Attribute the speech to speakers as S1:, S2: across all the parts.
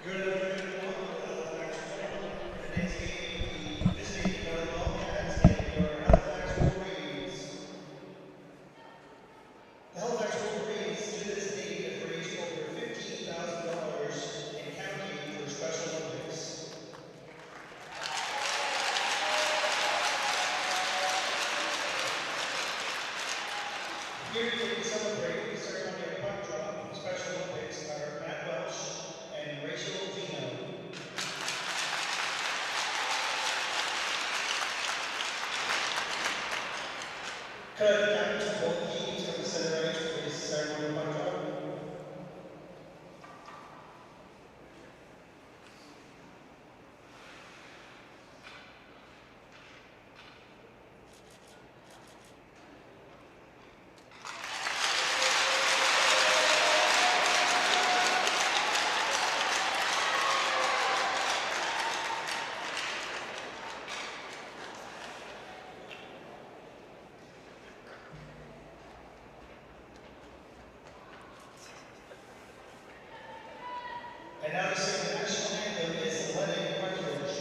S1: The next game will be visiting the Wildcats and your Halifax Wolverines. The Halifax Wolverines to this date have raised over $15,000 and counting for Special Olympics. Here to celebrate the ceremony of puck drop Special Olympics are Matt Welsh and Rachel Dino. Could the captains of both teams come to center ice for this ceremony of puck drop? And now to sing the national anthem is Lennon Partridge.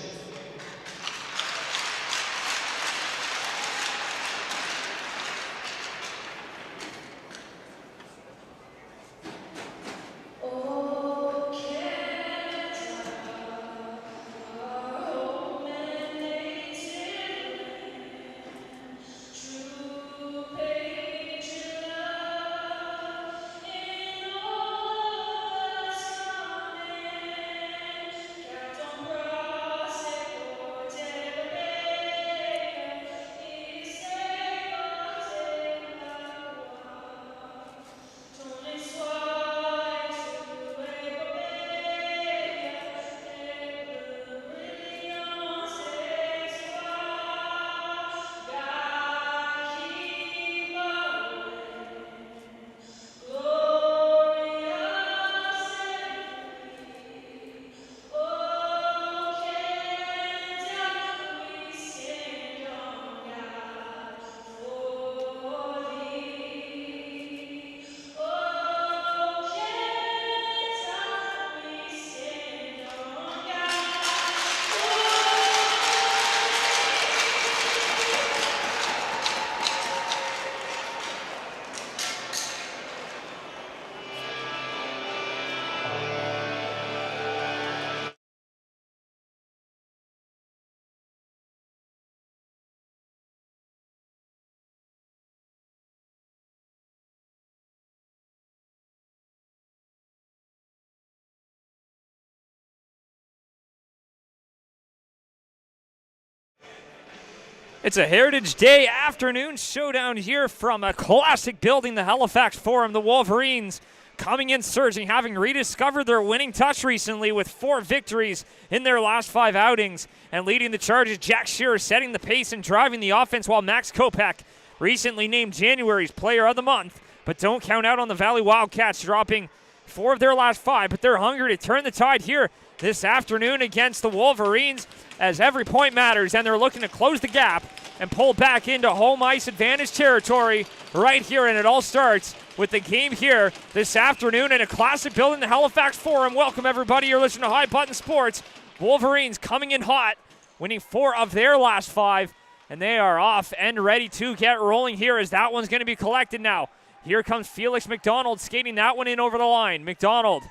S2: It's a Heritage Day afternoon showdown here from a classic building, the Halifax Forum. The Wolverines coming in surging, having rediscovered their winning touch recently with 4 victories in their last 5 outings. And leading the charge is Jack Shearer, setting the pace and driving the offense, while Max Kopech, recently named January's Player of the Month. But don't count out on the Valley Wildcats, dropping 4 of their last 5. But they're hungry to turn the tide here this afternoon against the Wolverines, as every point matters, and they're looking to close the gap and pull back into home ice advantage territory right here. And it all starts with the game here this afternoon in a classic building, the Halifax Forum. Welcome, everybody. You're listening to High Button Sports. Wolverines coming in hot, winning 4 of their last 5, and they are off and ready to get rolling here, as that one's going to be collected now. Here comes Felix McDonald skating that one in over the line. McDonald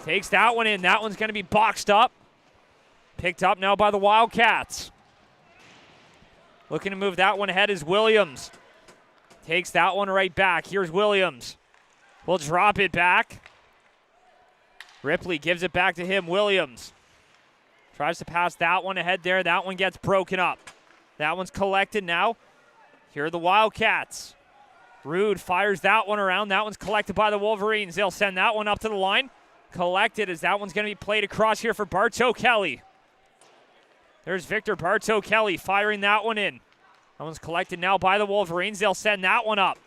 S2: takes that one in. That one's going to be boxed up. Picked up now by the Wildcats. Looking to move that one ahead is Williams. Takes that one right back. Here's Williams. We'll drop it back. Ripley gives it back to him. Williams tries to pass that one ahead there. That one gets broken up. That one's collected now. Here are the Wildcats. Rude fires that one around. That one's collected by the Wolverines. They'll send that one up to the line. Collected, as that one's going to be played across here for Bartow Kelly. There's Victor Bartow Kelly firing that one in. That one's collected now by the Wolverines. They'll send that one up.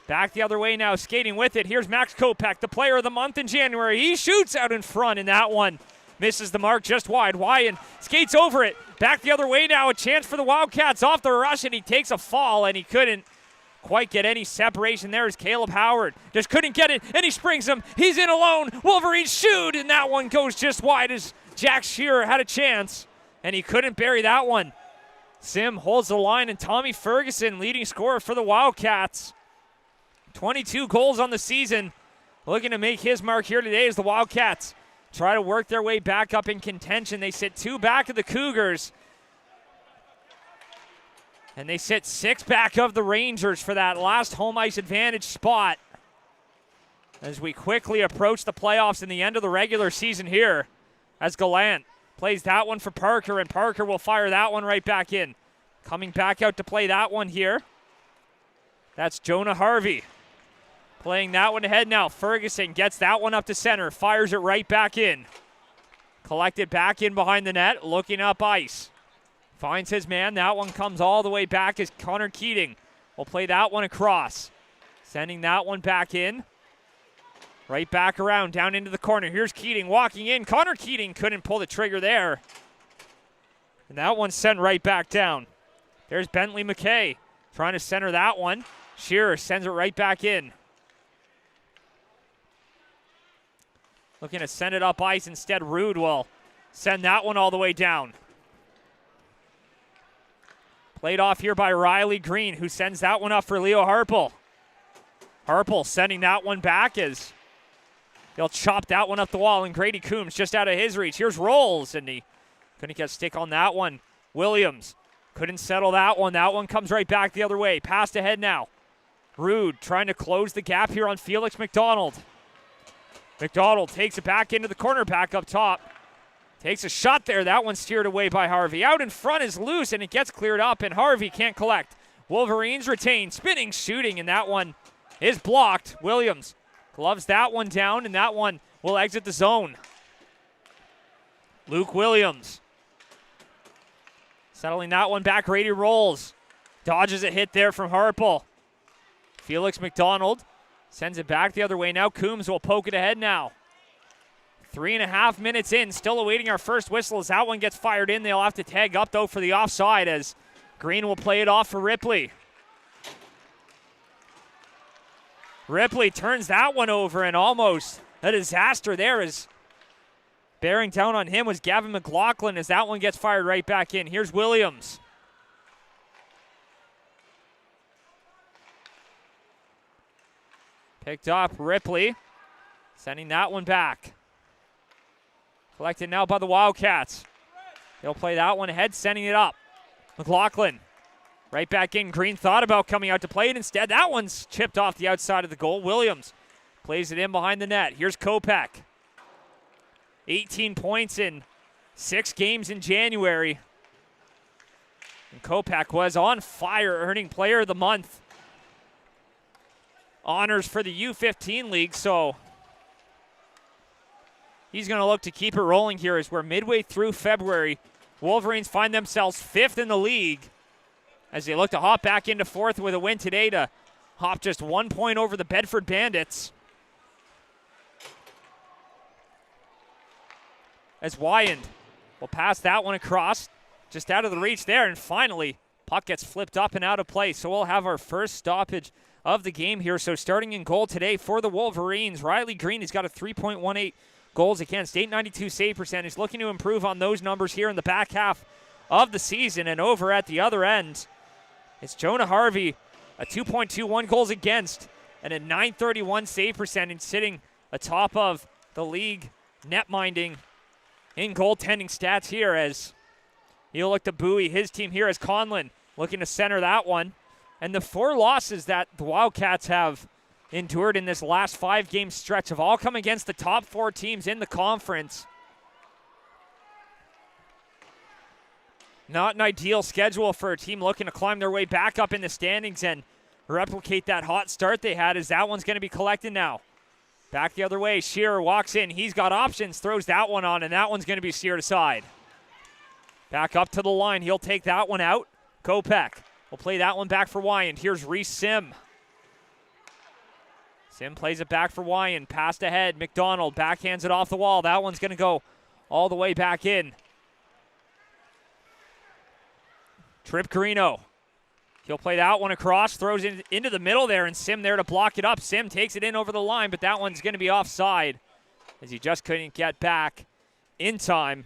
S2: Back the other way now, skating with it. Here's Max Kopech, the Player of the Month in January. He shoots out in front, and that one misses the mark just wide. Wyan skates over it. Back the other way now, a chance for the Wildcats off the rush, and he takes a fall, and he couldn't quite get any separation there as Caleb Howard just couldn't get it, and he springs him. He's in alone. Wolverines shoot, and that one goes just wide as Jack Shearer had a chance, and he couldn't bury that one. Sim holds the line, and Tommy Ferguson, leading scorer for the Wildcats. 22 goals on the season. Looking to make his mark here today as the Wildcats try to work their way back up in contention. They sit 2 back of the Cougars. And they sit 6 back of the Rangers for that last home ice advantage spot as we quickly approach the playoffs and the end of the regular season here, as Gallant plays that one for Parker, and Parker will fire that one right back in. Coming back out to play that one here, that's Jonah Harvey. Playing that one ahead now. Ferguson gets that one up to center, fires it right back in. Collected back in behind the net, looking up ice. Finds his man. That one comes all the way back as Connor Keating will play that one across. Sending that one back in. Right back around, down into the corner. Here's Keating walking in. Connor Keating couldn't pull the trigger there. And that one's sent right back down. There's Bentley McKay trying to center that one. Shearer sends it right back in. Looking to send it up ice. Instead, Rude will send that one all the way down. Played off here by Riley Green, who sends that one up for Leo Harpel. Harpel sending that one back as they'll chop that one up the wall, and Grady Coombs just out of his reach. Here's Rolls, and he couldn't get stick on that one. Williams couldn't settle that one. That one comes right back the other way. Passed ahead now. Rude trying to close the gap here on Felix McDonald. McDonald takes it back into the corner, back up top. Takes a shot there. That one steered away by Harvey. Out in front is loose, and it gets cleared up, and Harvey can't collect. Wolverines retain. Spinning, shooting, and that one is blocked. Williams gloves that one down, and that one will exit the zone. Luke Williams settling that one back. Grady Rolls dodges a hit there from Harpel. Felix McDonald sends it back the other way. Now Coombs will poke it ahead now. 3.5 minutes in, still awaiting our first whistle as that one gets fired in. They'll have to tag up, though, for the offside as Green will play it off for Ripley. Ripley turns that one over, and almost a disaster there as bearing down on him was Gavin McLaughlin as that one gets fired right back in. Here's Williams. Picked up Ripley, sending that one back. Collected now by the Wildcats. They'll play that one ahead, sending it up. McLaughlin right back in. Green thought about coming out to play it. Instead, that one's chipped off the outside of the goal. Williams plays it in behind the net. Here's Kopech. 18 points in 6 games in January. And Kopech was on fire, earning Player of the Month honors for the U15 league, so he's going to look to keep it rolling here as we're midway through February. Wolverines find themselves 5th in the league as they look to hop back into 4th with a win today to hop just 1 point over the Bedford Bandits. As Wyand will pass that one across, just out of the reach there, and finally, puck gets flipped up and out of play. So we'll have our first stoppage of the game here. So starting in goal today for the Wolverines, Riley Green has got a 3.18 goals against, 892 save percentage, looking to improve on those numbers here in the back half of the season. And over at the other end, it's Jonah Harvey, a 2.21 goals against and a 931 save percentage, sitting atop of the league net minding in goaltending stats here as he'll look to buoy his team here as Conlon looking to center that one. And the 4 losses that the Wildcats have endured in this last 5-game stretch have all come against the top 4 teams in the conference. Not an ideal schedule for a team looking to climb their way back up in the standings and replicate that hot start they had, as that one's going to be collected now. Back the other way, Shearer walks in. He's got options, throws that one on, and that one's going to be steered aside. Back up to the line. He'll take that one out. Kopech will play that one back for Wyand. Here's Reese Sim. Sim plays it back for Wyand. Passed ahead. McDonald backhands it off the wall. That one's going to go all the way back in. Trip Greeno He'll play that one across, throws it into the middle there, and Sim there to block it up. Sim takes it in over the line, but that one's going to be offside as he just couldn't get back in time.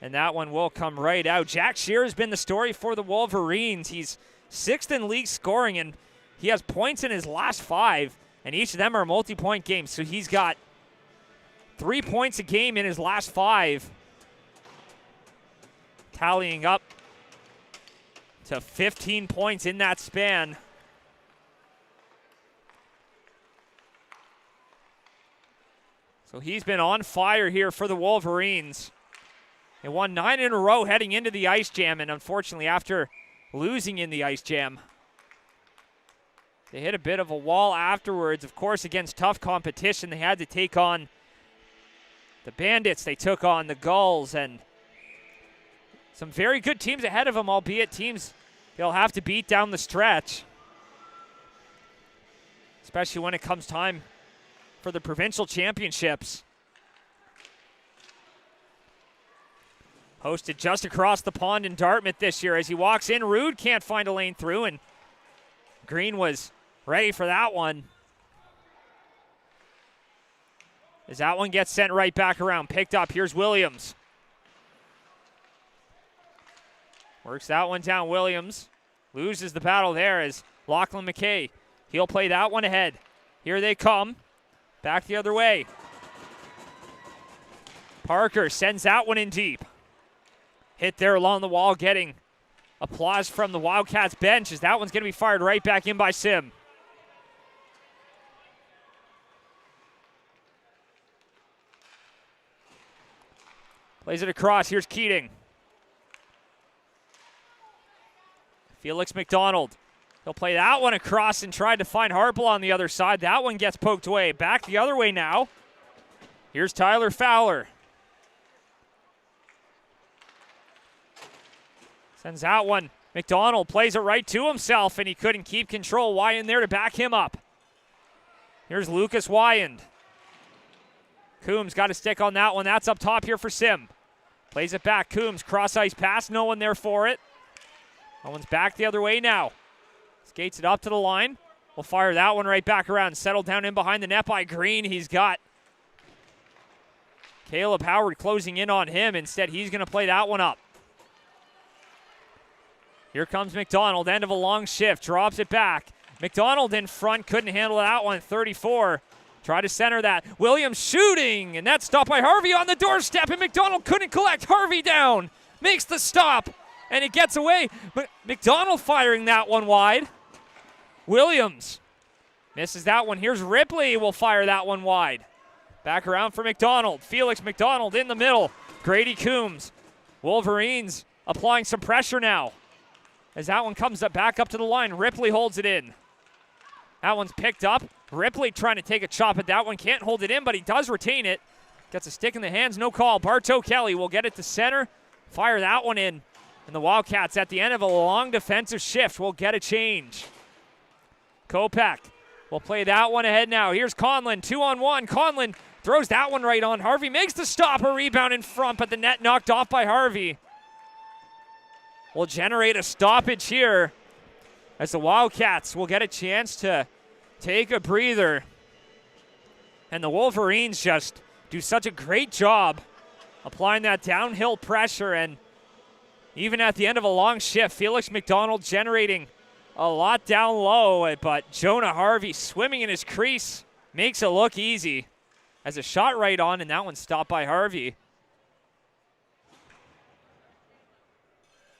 S2: And that one will come right out. Jack Shear has been the story for the Wolverines. He's 6th in league scoring, and he has points in his last 5, and each of them are multi-point games. So he's got 3 points a game in his last 5, tallying up to 15 points in that span. So he's been on fire here for the Wolverines. They won 9 in a row heading into the Ice Jam, and unfortunately after losing in the Ice Jam, they hit a bit of a wall afterwards. Of course, against tough competition, they had to take on the Bandits. They took on the Gulls, and some very good teams ahead of them, albeit teams they'll have to beat down the stretch, especially when it comes time for the provincial championships. Hosted just across the pond in Dartmouth this year. As he walks in, Rude can't find a lane through, and Green was ready for that one. As that one gets sent right back around, picked up, here's Williams. Works that one down, Williams. Loses the battle there as Lachlan McKay. He'll play that one ahead. Here they come. Back the other way. Parker sends that one in deep. Hit there along the wall, getting applause from the Wildcats bench as that one's going to be fired right back in by Sim. Plays it across. Here's Keating. Felix McDonald. He'll play that one across and try to find Harple on the other side. That one gets poked away. Back the other way now. Here's Tyler Fowler. Sends out one. McDonald plays it right to himself, and he couldn't keep control. Wyand there to back him up. Here's Lucas Wyand. Coombs got a stick on that one. That's up top here for Sim. Plays it back. Coombs, cross-ice pass. No one there for it. That one's back the other way now. Skates it up to the line. We'll fire that one right back around. Settled down in behind the net by Green. He's got Caleb Howard closing in on him. Instead, he's going to play that one up. Here comes McDonald. End of a long shift. Drops it back. McDonald in front. Couldn't handle that one. 34. Try to center that. Williams shooting. And that's stopped by Harvey on the doorstep. And McDonald couldn't collect. Harvey down. Makes the stop. And it gets away. But McDonald firing that one wide. Williams misses that one. Here's Ripley. Will fire that one wide. Back around for McDonald. Felix McDonald in the middle. Grady Coombs. Wolverines applying some pressure now. As that one comes up back up to the line. Ripley holds it in. That one's picked up. Ripley trying to take a chop at that one. Can't hold it in, but he does retain it. Gets a stick in the hands. No call. Bartow Kelly will get it to center. Fire that one in. And the Wildcats, at the end of a long defensive shift, will get a change. Kopak will play that one ahead now. Here's Conlon, 2-on-1. Conlon throws that one right on. Harvey makes the stop. A rebound in front, but the net knocked off by Harvey. Will generate a stoppage here as the Wildcats will get a chance to take a breather. And the Wolverines just do such a great job applying that downhill pressure, and even at the end of a long shift, Felix McDonald generating a lot down low, but Jonah Harvey swimming in his crease makes it look easy as a shot right on, and that one's stopped by Harvey.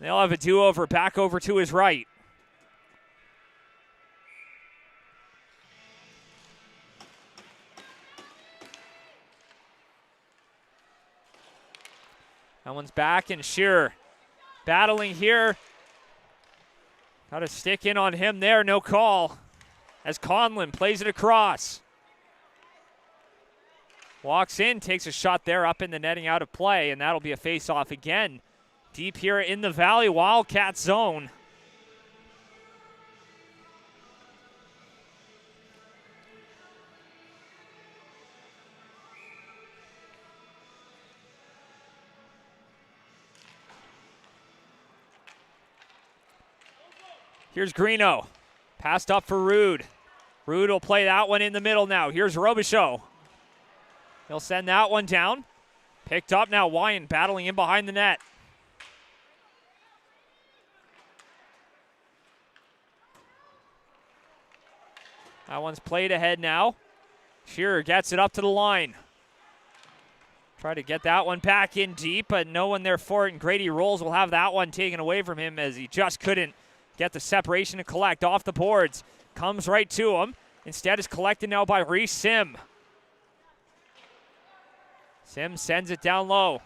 S2: They'll have a do-over back over to his right. That one's back, and Shearer battling here. Got a stick in on him there, no call. As Conlon plays it across. Walks in, takes a shot there up in the netting, out of play, and that'll be a face-off again. Deep here in the Valley Wildcat zone. Here's Greeno. Passed up for Rude. Rude will play that one in the middle now. Here's Robichaud. He'll send that one down. Picked up now, Wyan battling in behind the net. That one's played ahead now. Shearer gets it up to the line. Try to get that one back in deep, but no one there for it, and Grady Rolls will have that one taken away from him as he just couldn't get the separation to collect off the boards. Comes right to him. Instead is collected now by Reese Sim. Sim sends it down low.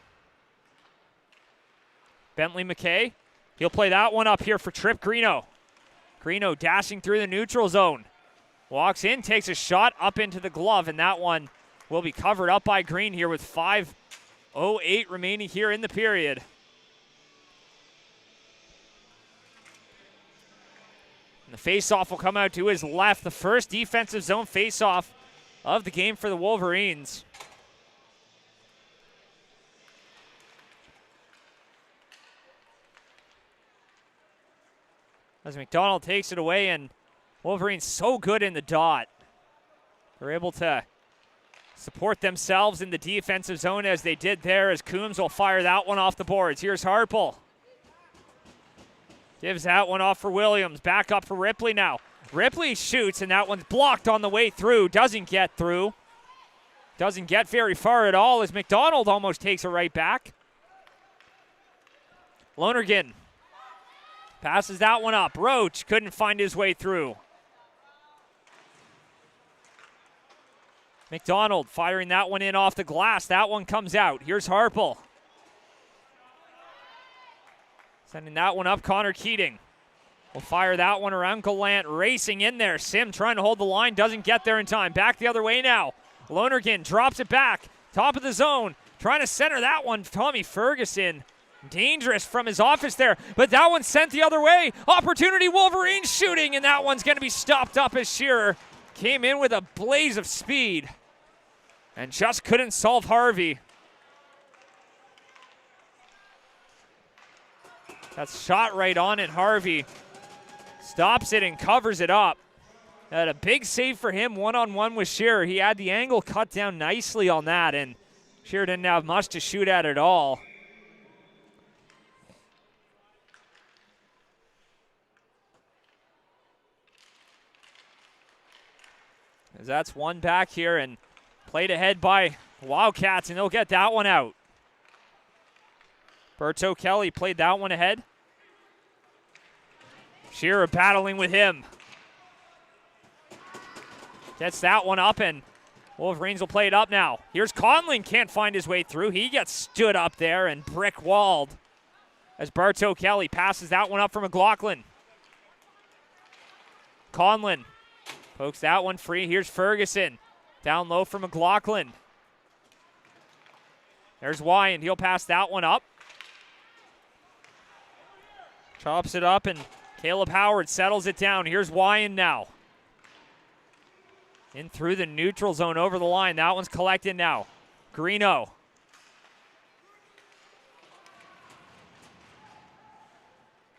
S2: Bentley McKay. He'll play that one up here for Trip Greeno. Greeno dashing through the neutral zone. Walks in, takes a shot up into the glove, and that one will be covered up by Green here with 5:08 remaining here in the period. And the faceoff will come out to his left. The first defensive zone faceoff of the game for the Wolverines. As McDonald takes it away, and Wolverines so good in the dot. They're able to support themselves in the defensive zone as they did there, as Coombs will fire that one off the boards. Here's Harpel. Gives that one off for Williams. Back up for Ripley now. Ripley shoots, and that one's blocked on the way through. Doesn't get through. Doesn't get very far at all as McDonald almost takes it right back. Lonergan passes that one up. Roach couldn't find his way through. McDonald firing that one in off the glass. That one comes out. Here's Harpel. Sending that one up, Connor Keating. Will fire that one around. Gallant racing in there. Sim trying to hold the line. Doesn't get there in time. Back the other way now. Lonergan drops it back. Top of the zone. Trying to center that one. Tommy Ferguson. Dangerous from his office there. But that one's sent the other way. Opportunity Wolverines shooting. And that one's going to be stopped up as Shearer came in with a blaze of speed. And just couldn't solve Harvey. That's shot right on it. Harvey stops it and covers it up. Had a big save for him one-on-one with Shearer. He had the angle cut down nicely on that, and Shearer didn't have much to shoot at all. As that's one back here and played ahead by Wildcats, and they'll get that one out. Berto Kelly played that one ahead. Shearer battling with him. Gets that one up, and Wolverines will play it up now. Here's Conlon, can't find his way through. He gets stood up there and brick-walled as Berto Kelly passes that one up for McLaughlin. Conlon pokes that one free. Here's Ferguson. Down low for McLaughlin. There's Wyan. He'll pass that one up. Chops it up, and Caleb Howard settles it down. Here's Wyan now. In through the neutral zone over the line. That one's collected now. Greeno.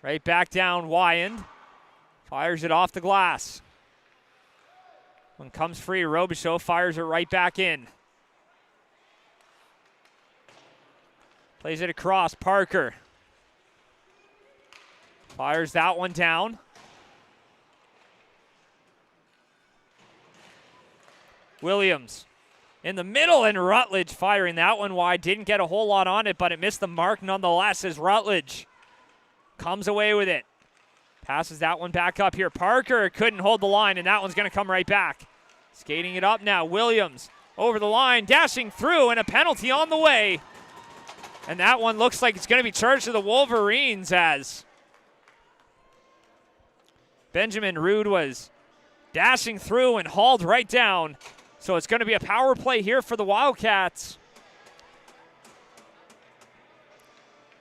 S2: Right back down, Wyan. Fires it off the glass. One comes free, Robichaud fires it right back in. Plays it across, Parker. Fires that one down. Williams in the middle, and Rutledge firing that one wide. Didn't get a whole lot on it, but it missed the mark nonetheless as Rutledge comes away with it. Passes that one back up here. Parker couldn't hold the line, and that one's going to come right back. Skating it up now. Williams over the line, dashing through, and a penalty on the way. And that one looks like it's going to be charged to the Wolverines as Benjamin Rude was dashing through and hauled right down. So it's going to be a power play here for the Wildcats.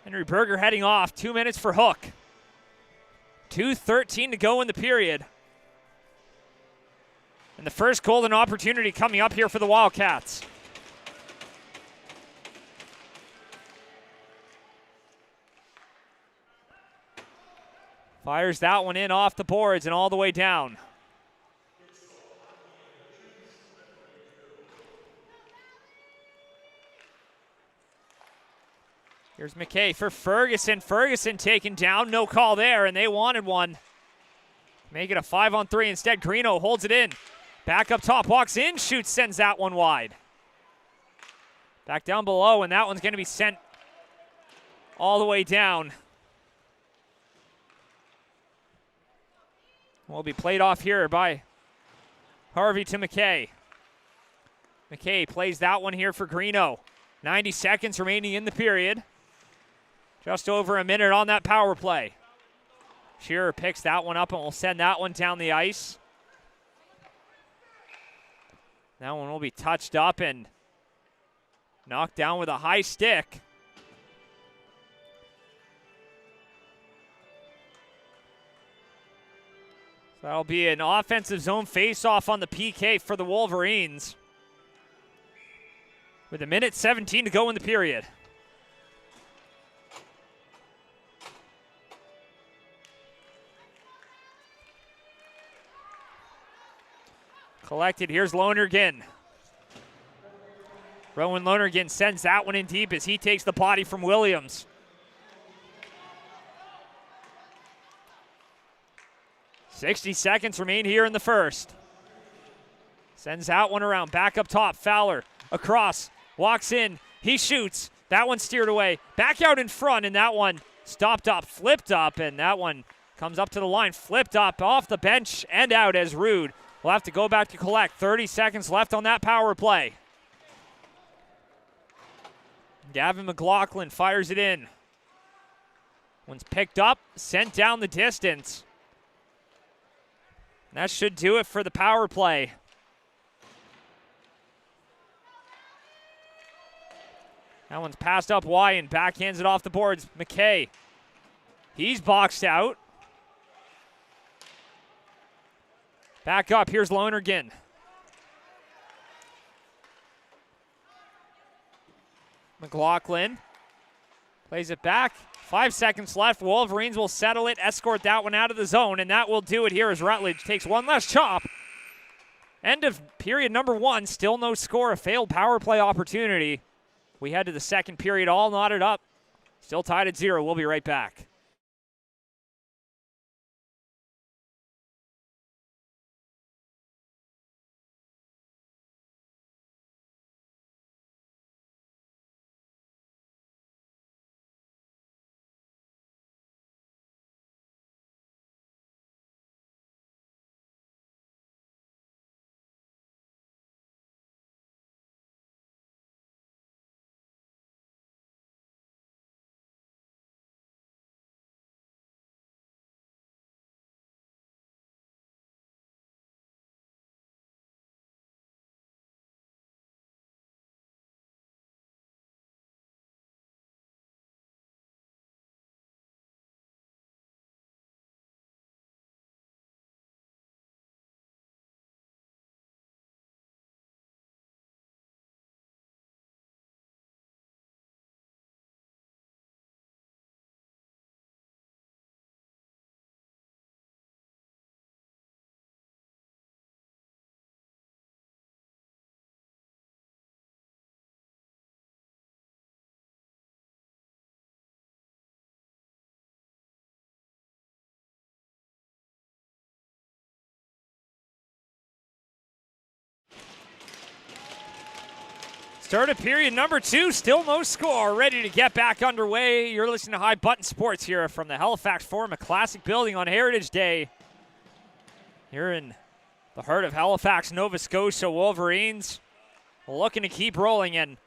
S2: Henry Berger heading off. 2 minutes for Hook. 2:13 to go in the period. And the first golden opportunity coming up here for the Wildcats. Fires that one in off the boards and all the way down. Here's McKay for Ferguson. Ferguson taken down. No call there, and they wanted one. Make it a 5-on-3 instead. Greeno holds it in. Back up top, walks in, shoots, sends that one wide. Back down below, and that one's going to be sent all the way down. Will be played off here by Harvey to McKay. McKay plays that one here for Greeno. 90 seconds remaining in the period. Just over a minute on that power play. Shearer picks that one up and will send that one down the ice. That one will be touched up and knocked down with a high stick. So that'll be an offensive zone face-off on the PK for the Wolverines. With 1:17 to go in the period. Collected, here's Lonergan. Rowan Lonergan sends that one in deep as he takes the body from Williams. .60 seconds remain here in the first. Sends that one around, back up top, Fowler, across, walks in, he shoots, that one steered away, back out in front, and that one stopped up, flipped up, and that one comes up to the line, flipped up off the bench and out as Rude. We'll have to go back to collect. 30 seconds left on that power play. Gavin McLaughlin fires it in. One's picked up, sent down the distance. That should do it for the power play. That one's passed up wide and backhands it off the boards. McKay. He's boxed out. Back up, here's Lonergan. McLaughlin plays it back. 5 seconds left. Wolverines will settle it, escort that one out of the zone, and that will do it here as Rutledge takes one last chop. End of period number 1. Still no score. A failed power play opportunity. We head to the second period all knotted up. Still tied at 0. We'll be right back. Start of period number 2, still no score. Ready to get back underway. You're listening to High Button Sports here from the Halifax Forum, a classic building on Heritage Day. Here in the heart of Halifax, Nova Scotia. Wolverines looking to keep rolling, and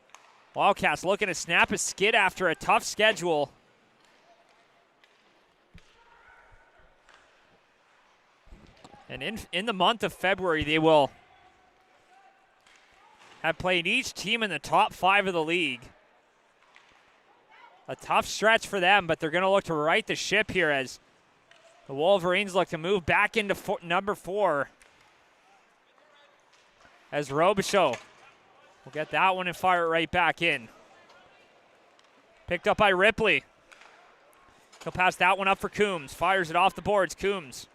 S2: Wildcats looking to snap a skid after a tough schedule. And in the month of February, they will have played each team in the top 5 of the league. A tough stretch for them, but they're going to look to right the ship here as the Wolverines look to move back into number 4. As Robichaud will get that one and fire it right back in. Picked up by Ripley. He'll pass that one up for Coombs. Fires it off the boards. Coombs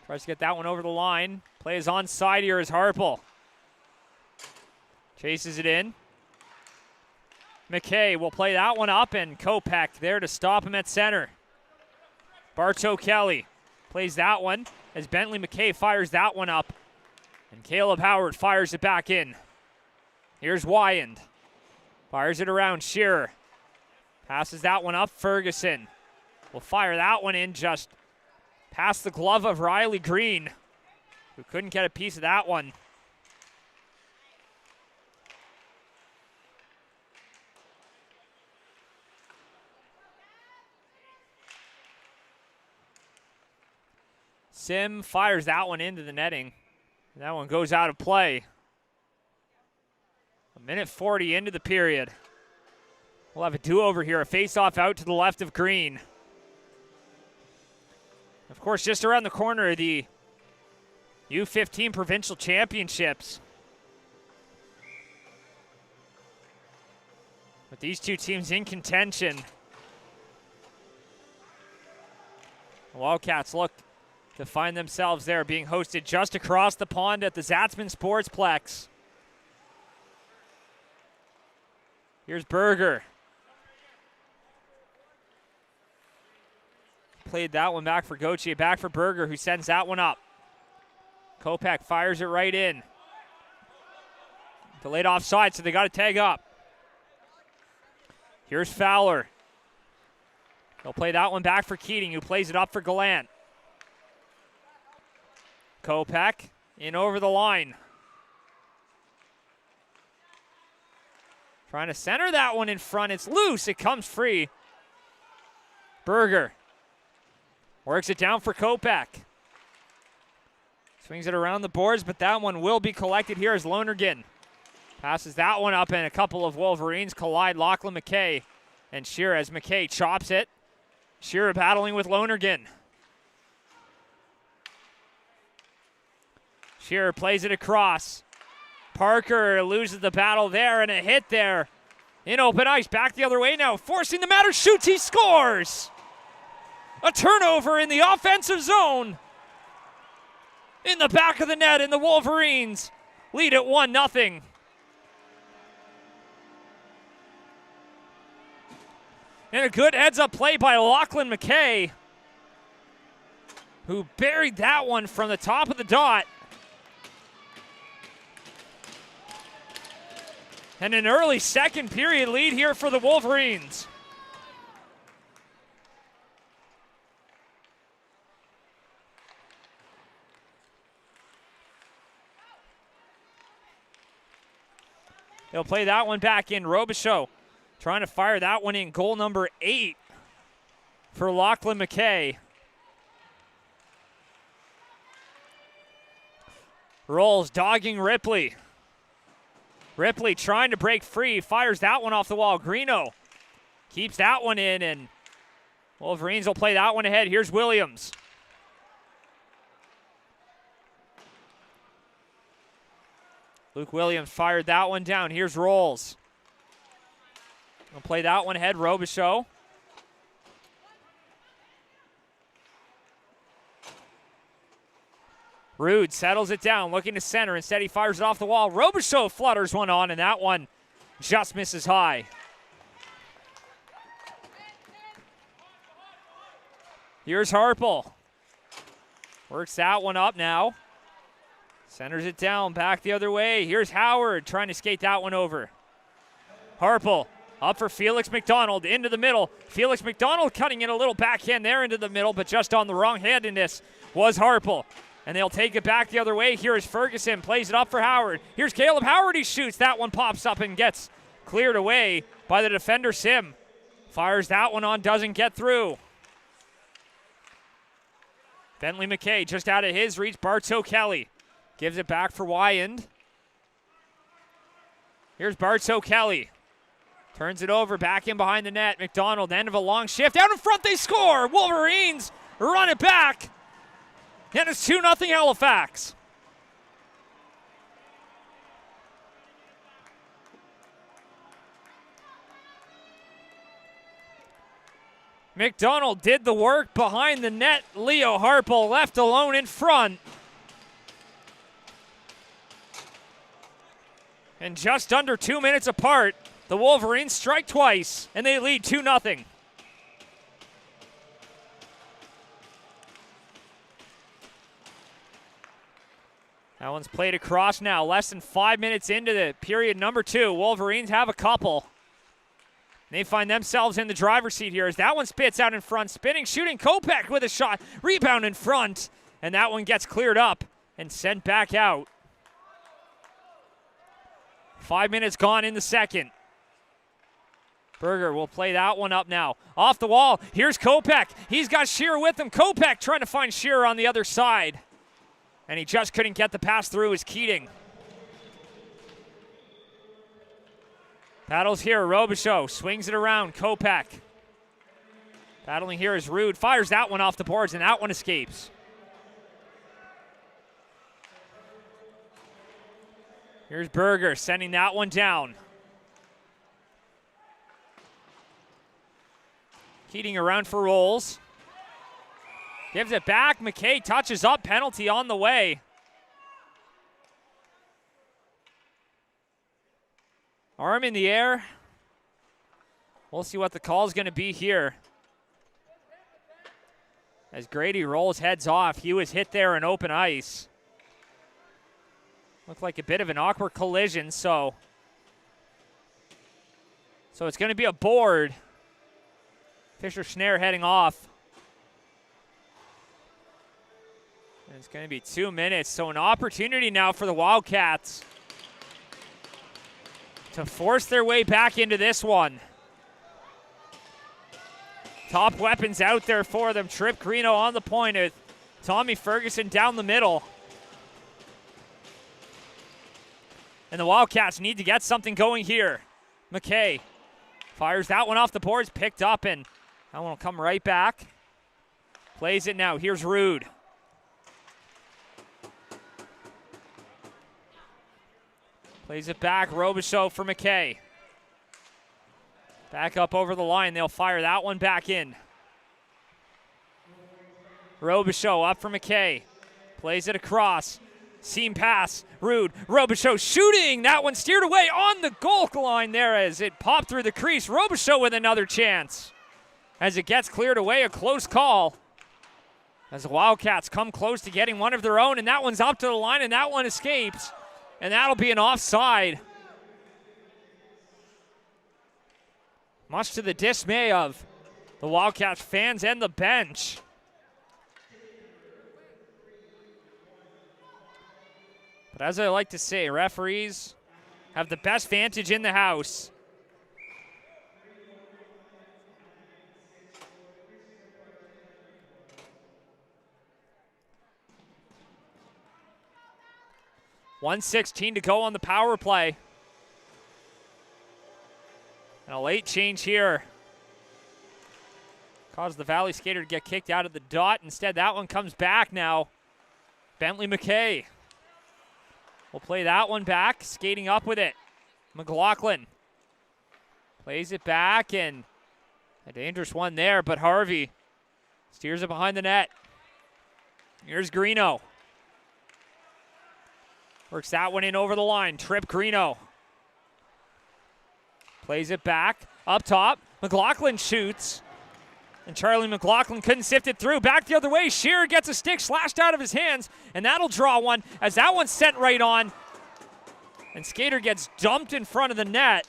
S2: tries to get that one over the line. Play is onside here as Harpel. Chases it in. McKay will play that one up, and Kopech there to stop him at center. Bartow Kelly plays that one as Bentley McKay fires that one up, and Caleb Howard fires it back in. Here's Wyand. Fires it around. Shearer passes that one up. Ferguson will fire that one in just past the glove of Riley Green, who couldn't get a piece of that one. Sim fires that one into the netting. That one goes out of play. 1:40 into the period. We'll have a do-over here. A face-off out to the left of Green. Of course, just around the corner, the U15 Provincial Championships. With these two teams in contention. The Wildcats look to find themselves there, being hosted just across the pond at the Zatzman Sportsplex. Here's Berger. Played that one back for Gauthier, back for Berger, who sends that one up. Kopech fires it right in. Delayed offside, so they got to tag up. Here's Fowler. They'll play that one back for Keating, who plays it up for Gallant. Kopech in over the line. Trying to center that one in front. It's loose. It comes free. Berger works it down for Kopech. Swings it around the boards, but that one will be collected here as Lonergan passes that one up, and a couple of Wolverines collide. Lachlan McKay and Shearer as McKay chops it. Shearer battling with Lonergan. Shearer plays it across. Parker loses the battle there, and a hit there in open ice. Back the other way now, forcing the matter. Shoots, he scores! A turnover in the offensive zone. In the back of the net, and the Wolverines lead at 1-0. And a good heads-up play by Lachlan McKay, who buried that one from the top of the dot. And an early second period lead here for the Wolverines. They'll play that one back in. Robichaud trying to fire that one in. Goal number 8 for Lachlan McKay. Rolls, dogging Ripley. Ripley trying to break free, fires that one off the wall. Greeno keeps that one in, and Wolverines will play that one ahead. Here's Williams. Luke Williams fired that one down. Here's Rolls. We'll play that one ahead. Robichaud. Rude settles it down, looking to center. Instead, he fires it off the wall. Robichaud flutters one on, and that one just misses high. Here's Harpel. Works that one up now. Centers it down, back the other way. Here's Howard trying to skate that one over. Harpel up for Felix McDonald into the middle. Felix McDonald cutting in a little backhand there into the middle, but just on the wrong handedness was Harpel. And they'll take it back the other way. Here is Ferguson, plays it up for Howard. Here's Caleb Howard, he shoots. That one pops up and gets cleared away by the defender, Sim. Fires that one on, doesn't get through. Bentley McKay just out of his reach. Bartow Kelly gives it back for Wyand. Here's Bartow Kelly. Turns it over, back in behind the net. McDonald, end of a long shift. Out in front, they score! Wolverines run it back. And it's 2-0 Halifax. McDonald did the work behind the net. Leo Harpel left alone in front. And just under 2 minutes apart, the Wolverines strike twice, and they lead 2-0. That one's played across now. Less than 5 minutes into the period number 2. Wolverines have a couple. They find themselves in the driver's seat here as that one spits out in front. Spinning, shooting, Kopech with a shot. Rebound in front. And that one gets cleared up and sent back out. 5 minutes gone in the second. Berger will play that one up now. Off the wall, here's Kopech. He's got Shearer with him. Kopech trying to find Shearer on the other side. And he just couldn't get the pass through as Keating. Battles here, Robichaud swings it around, Kopech. Battling here is Rude, fires that one off the boards, and that one escapes. Here's Berger sending that one down. Keating around for Rolls. Gives it back, McKay touches up, penalty on the way. Arm in the air. We'll see what the call is going to be here. As Grady Rolls heads off, he was hit there in open ice. Looked like a bit of an awkward collision, so it's going to be a board. Fisher-Schnarr heading off. And it's going to be 2 minutes, so an opportunity now for the Wildcats to force their way back into this one. Top weapons out there for them. Trip Greeno on the point with Tommy Ferguson down the middle. And the Wildcats need to get something going here. McKay fires that one off the boards, picked up, and that one will come right back. Plays it now. Here's Rude. Plays it back. Robichaud for McKay. Back up over the line. They'll fire that one back in. Robichaud up for McKay. Plays it across. Seam pass. Rude. Robichaud shooting. That one steered away on the goal line there as it popped through the crease. Robichaud with another chance. As it gets cleared away, a close call. As the Wildcats come close to getting one of their own, and that one's up to the line, and that one escapes. And that'll be an offside. Much to the dismay of the Wildcats fans and the bench. But as I like to say, referees have the best vantage in the house. .116 to go on the power play. And a late change here. Caused the Valley skater to get kicked out of the dot. Instead, that one comes back now. Bentley McKay will play that one back. Skating up with it. McLaughlin plays it back, and a dangerous one there, but Harvey steers it behind the net. Here's Greeno. Works that one in over the line. Trip Greeno. Plays it back. Up top. McLaughlin shoots. And Charlie McLaughlin couldn't sift it through. Back the other way. Shearer gets a stick slashed out of his hands. And that'll draw one as that one's sent right on. And skater gets dumped in front of the net.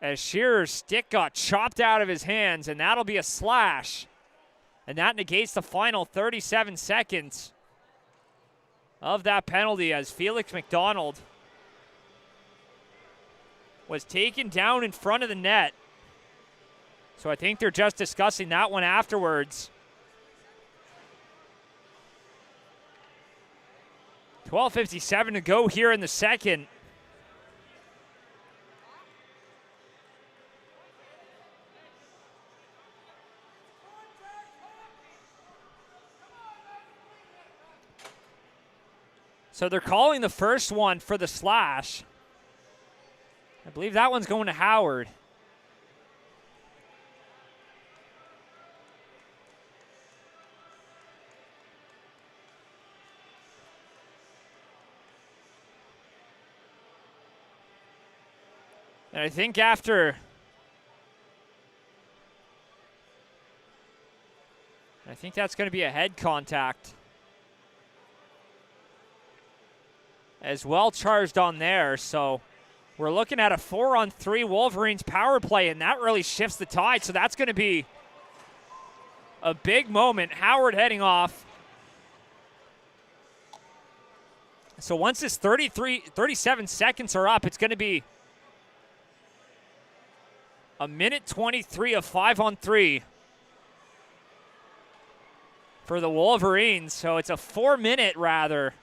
S2: As Shearer's stick got chopped out of his hands. And that'll be a slash. And that negates the final 37 seconds of that penalty as Felix McDonald was taken down in front of the net. So I think they're just discussing that one afterwards. 12:57 to go here in the second. So they're calling the first one for the slash. I believe that one's going to Howard. And I think that's going to be a head contact. As well charged on there, so we're looking at a 4-on-3 Wolverines power play, and that really shifts the tide, so that's going to be a big moment. Howard heading off. So once this 37 seconds are up, it's going to be a minute 23 of 5-on-3 for the Wolverines. So it's a 4-minute rather.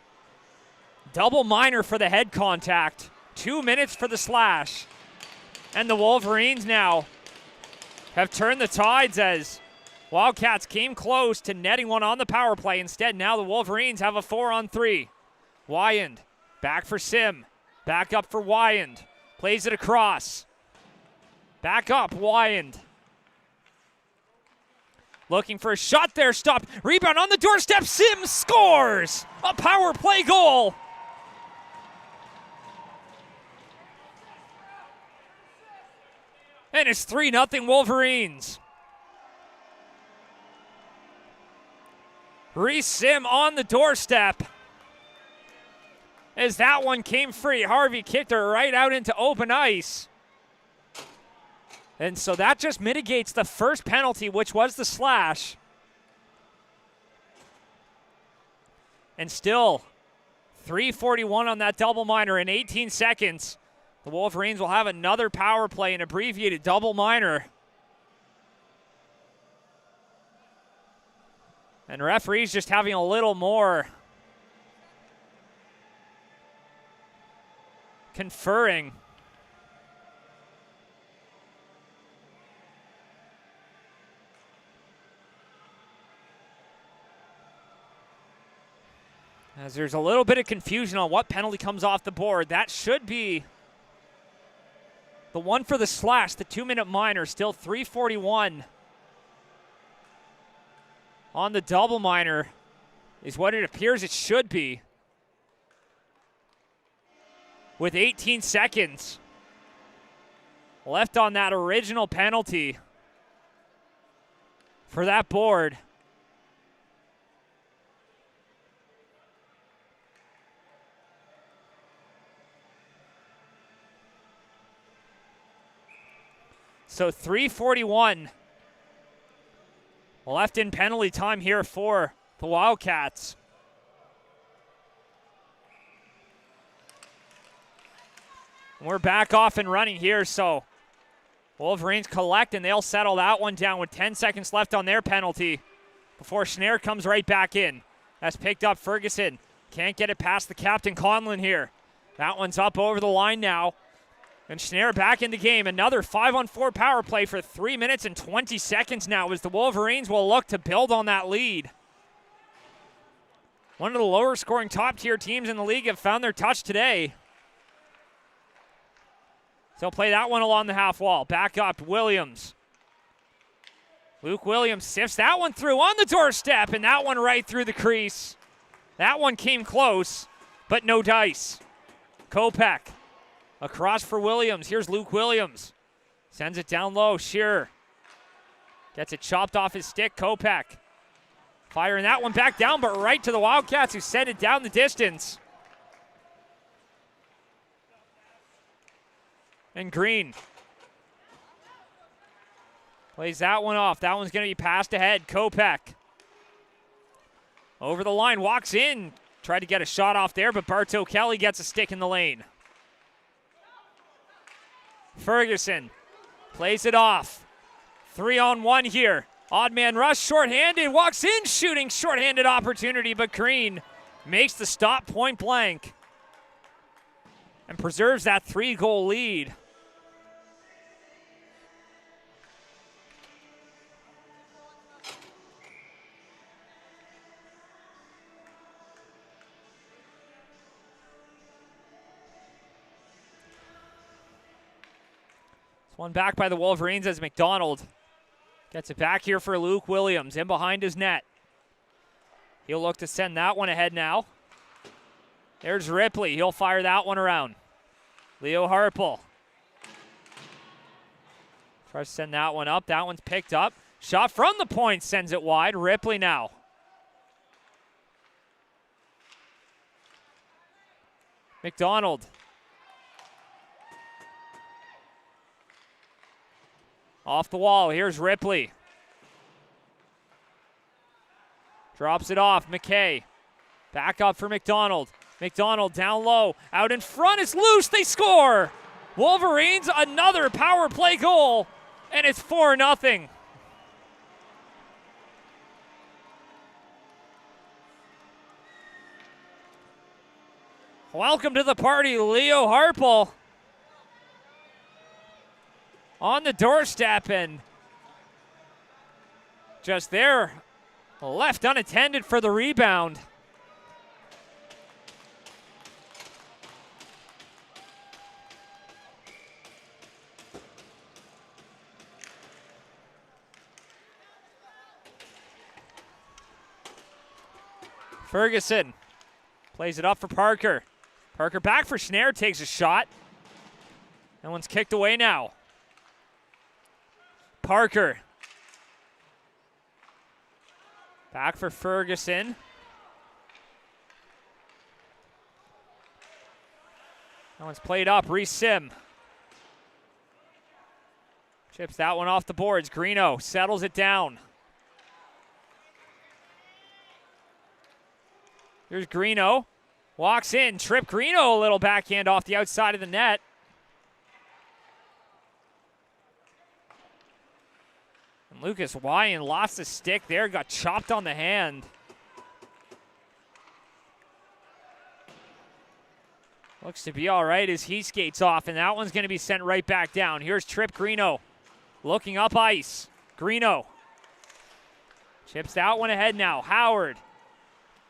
S2: Double minor for the head contact. 2 minutes for the slash. And the Wolverines now have turned the tides as Wildcats came close to netting one on the power play. Instead, now the Wolverines have a 4-on-3. Wyand back for Sim. Back up for Wyand. Plays it across. Back up, Wyand. Looking for a shot there, stopped. Rebound on the doorstep, Sim scores! A power play goal! And it's 3-0 Wolverines. Reese Sim on the doorstep. As that one came free, Harvey kicked her right out into open ice. And so that just mitigates the first penalty, which was the slash. And still, 3:41 on that double minor in 18 seconds. The Wolverines will have another power play, an abbreviated double minor. And referees just having a little more conferring. As there's a little bit of confusion on what penalty comes off the board. That should be the one for the slash, the 2-minute minor, still 3:41 on the double minor is what it appears it should be. With 18 seconds left on that original penalty for that board. So 3:41 left in penalty time here for the Wildcats. We're back off and running here, so Wolverines collect and they'll settle that one down with 10 seconds left on their penalty before Schneider comes right back in. That's picked up Ferguson. Can't get it past the captain Conlon here. That one's up over the line now. And Schneider back in the game. Another 5-on-4 power play for 3 minutes and 20 seconds now as the Wolverines will look to build on that lead. One of the lower scoring top tier teams in the league have found their touch today. So play that one along the half wall. Back up, Williams. Luke Williams sifts that one through on the doorstep, and that one right through the crease. That one came close, but no dice. Kopech across for Williams. Here's Luke Williams. Sends it down low. Shearer gets it chopped off his stick. Kopech firing that one back down, but right to the Wildcats who send it down the distance. And Green plays that one off. That one's going to be passed ahead. Kopech over the line, walks in. Tried to get a shot off there, but Bartow Kelly gets a stick in the lane. Ferguson plays it off. 3-on-1 here. Odd man rush, shorthanded, walks in, shooting, shorthanded opportunity, but Green makes the stop point blank and preserves that 3-goal lead. This one back by the Wolverines as McDonald gets it back here for Luke Williams in behind his net. He'll look to send that one ahead now. There's Ripley. He'll fire that one around. Leo Harpel tries to send that one up. That one's picked up. Shot from the point sends it wide. Ripley now. McDonald. Off the wall. Here's Ripley. Drops it off. McKay. Back up for McDonald. McDonald down low. Out in front. It's loose. They score. Wolverines another power play goal. And it's 4-0. Welcome to the party, Leo Harpel. On the doorstep and just there, left unattended for the rebound. Ferguson plays it up for Parker. Parker back for Schnare, takes a shot. That one's kicked away now. Parker. Back for Ferguson. That one's played up. Reese Sim. Chips that one off the boards. Greeno settles it down. Here's Greeno. Walks in. Trip Greeno a little backhand off the outside of the net. And Lucas Wyan lost the stick there. Got chopped on the hand. Looks to be all right as he skates off. And that one's going to be sent right back down. Here's Trip Greeno. Looking up ice. Greeno. Chips that one ahead now. Howard.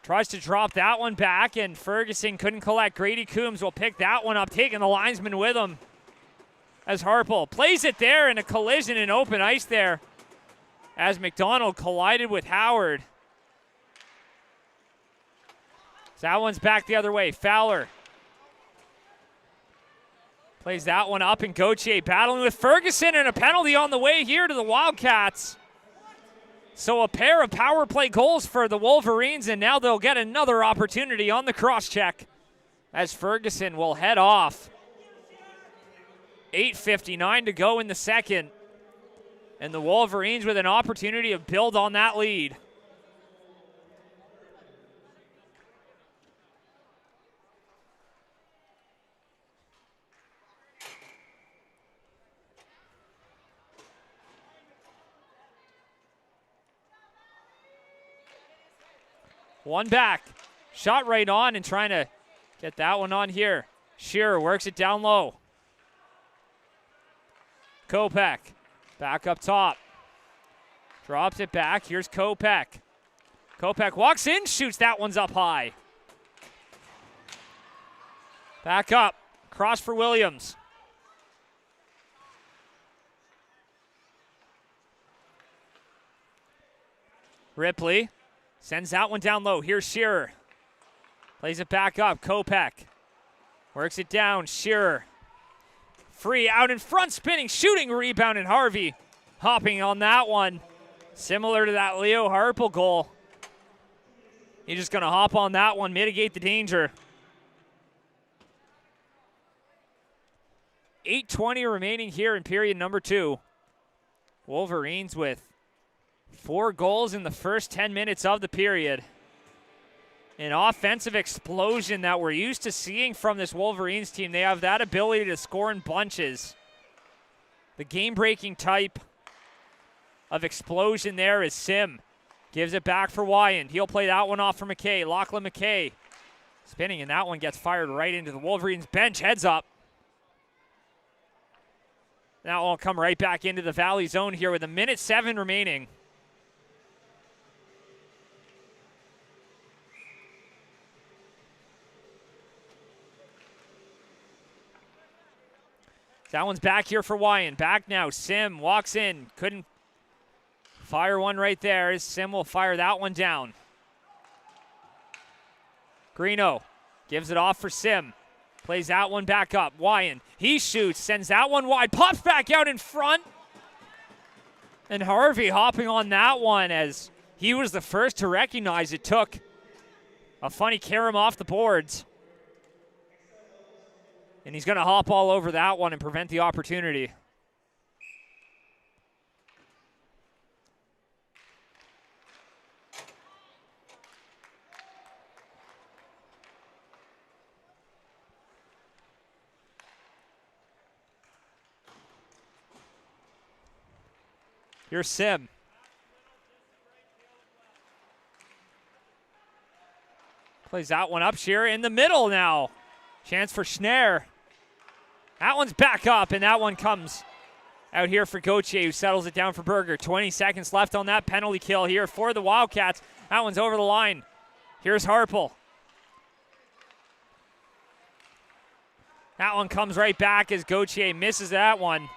S2: Tries to drop that one back, and Ferguson couldn't collect. Grady Coombs will pick that one up, taking the linesman with him as Harpel plays it there in a collision in open ice there as McDonald collided with Howard. So that one's back the other way. Fowler plays that one up, and Gauthier battling with Ferguson, and a penalty on the way here to the Wildcats. So a pair of power play goals for the Wolverines, and now they'll get another opportunity on the cross-check as Ferguson will head off. 8:59 to go in the second, and the Wolverines with an opportunity to build on that lead. One back. Shot right on and trying to get that one on here. Shearer works it down low. Kopech back up top. Drops it back. Here's Kopech. Kopech walks in, shoots. That one's up high. Back up. Cross for Williams. Ripley. Sends that one down low. Here's Shearer. Plays it back up. Kopech. Works it down. Shearer. Free out in front. Spinning. Shooting. Rebound. And Harvey hopping on that one. Similar to that Leo Harpel goal. He's just going to hop on that one. Mitigate the danger. 8:20 remaining here in period number 2. Wolverines with 4 goals in the first 10 minutes of the period. An offensive explosion that we're used to seeing from this Wolverines team. They have that ability to score in bunches. The game-breaking type of explosion there is Sim. Gives it back for Wyand. He'll play that one off for McKay. Lachlan McKay spinning, and that one gets fired right into the Wolverines bench. Heads up. That will come right back into the Valley zone here with 1:07 remaining. That one's back here for Wyan. Back now. Sim walks in. Couldn't fire one right there. Sim will fire that one down. Greeno gives it off for Sim. Plays that one back up. Wyan, he shoots, sends that one wide. Pops back out in front. And Harvey hopping on that one as he was the first to recognize it. Took a funny carom off the boards. And he's going to hop all over that one and prevent the opportunity. Here's Sim. Plays that one up here in the middle now. Chance for Schnarr. That one's back up, and that one comes out here for Gauthier, who settles it down for Berger. 20 seconds left on that penalty kill here for the Wildcats. That one's over the line. Here's Harpel. That one comes right back as Gauthier misses that one.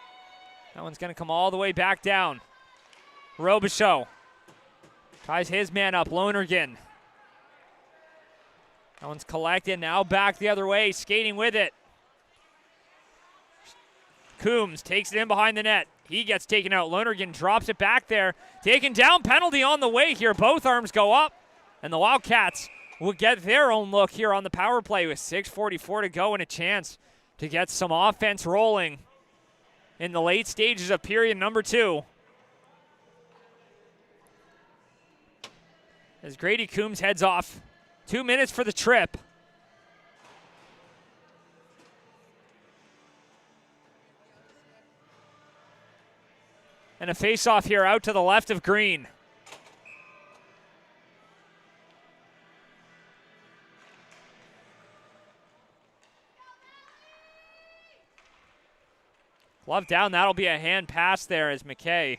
S2: That one's going to come all the way back down. Robichaud ties his man up. Lonergan. That one's collected. Now back the other way. Skating with it. Coombs takes it in behind the net. He gets taken out. Lonergan drops it back there. Taken down. Penalty on the way here. Both arms go up. And the Wildcats will get their own look here on the power play with 6:44 to go and a chance to get some offense rolling in the late stages of period number 2. As Grady Coombs heads off. 2 minutes for the trip. And a face-off here out to the left of Green. Glove down. That'll be a hand pass there as McKay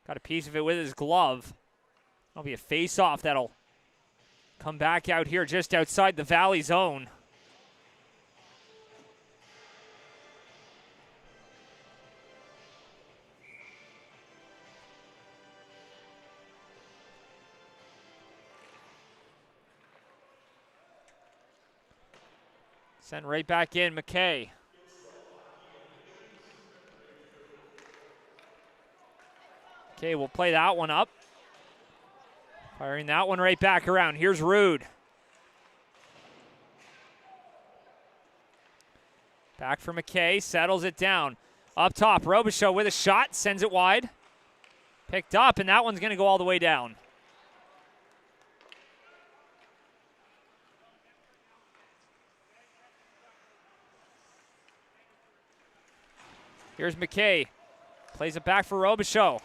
S2: got a piece of it with his glove. That'll be a face-off that'll come back out here just outside the Valley zone. Sent right back in, McKay. Okay, we'll play that one up. Firing that one right back around. Here's Rude. Back for McKay, settles it down. Up top, Robichaud with a shot, sends it wide. Picked up, and that one's going to go all the way down. Here's McKay. Plays it back for Robichaud.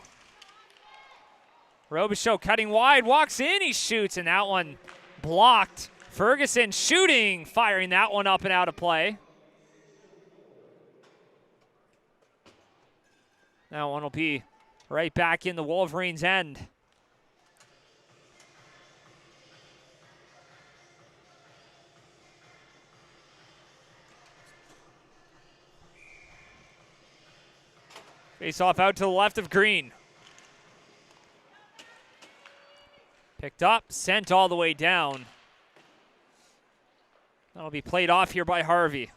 S2: Robichaud cutting wide, walks in, he shoots, and that one blocked. Ferguson shooting, firing that one up and out of play. That one will be right back in the Wolverines' end. Face off out to the left of Green. Picked up, sent all the way down. That'll be played off here by Harvey.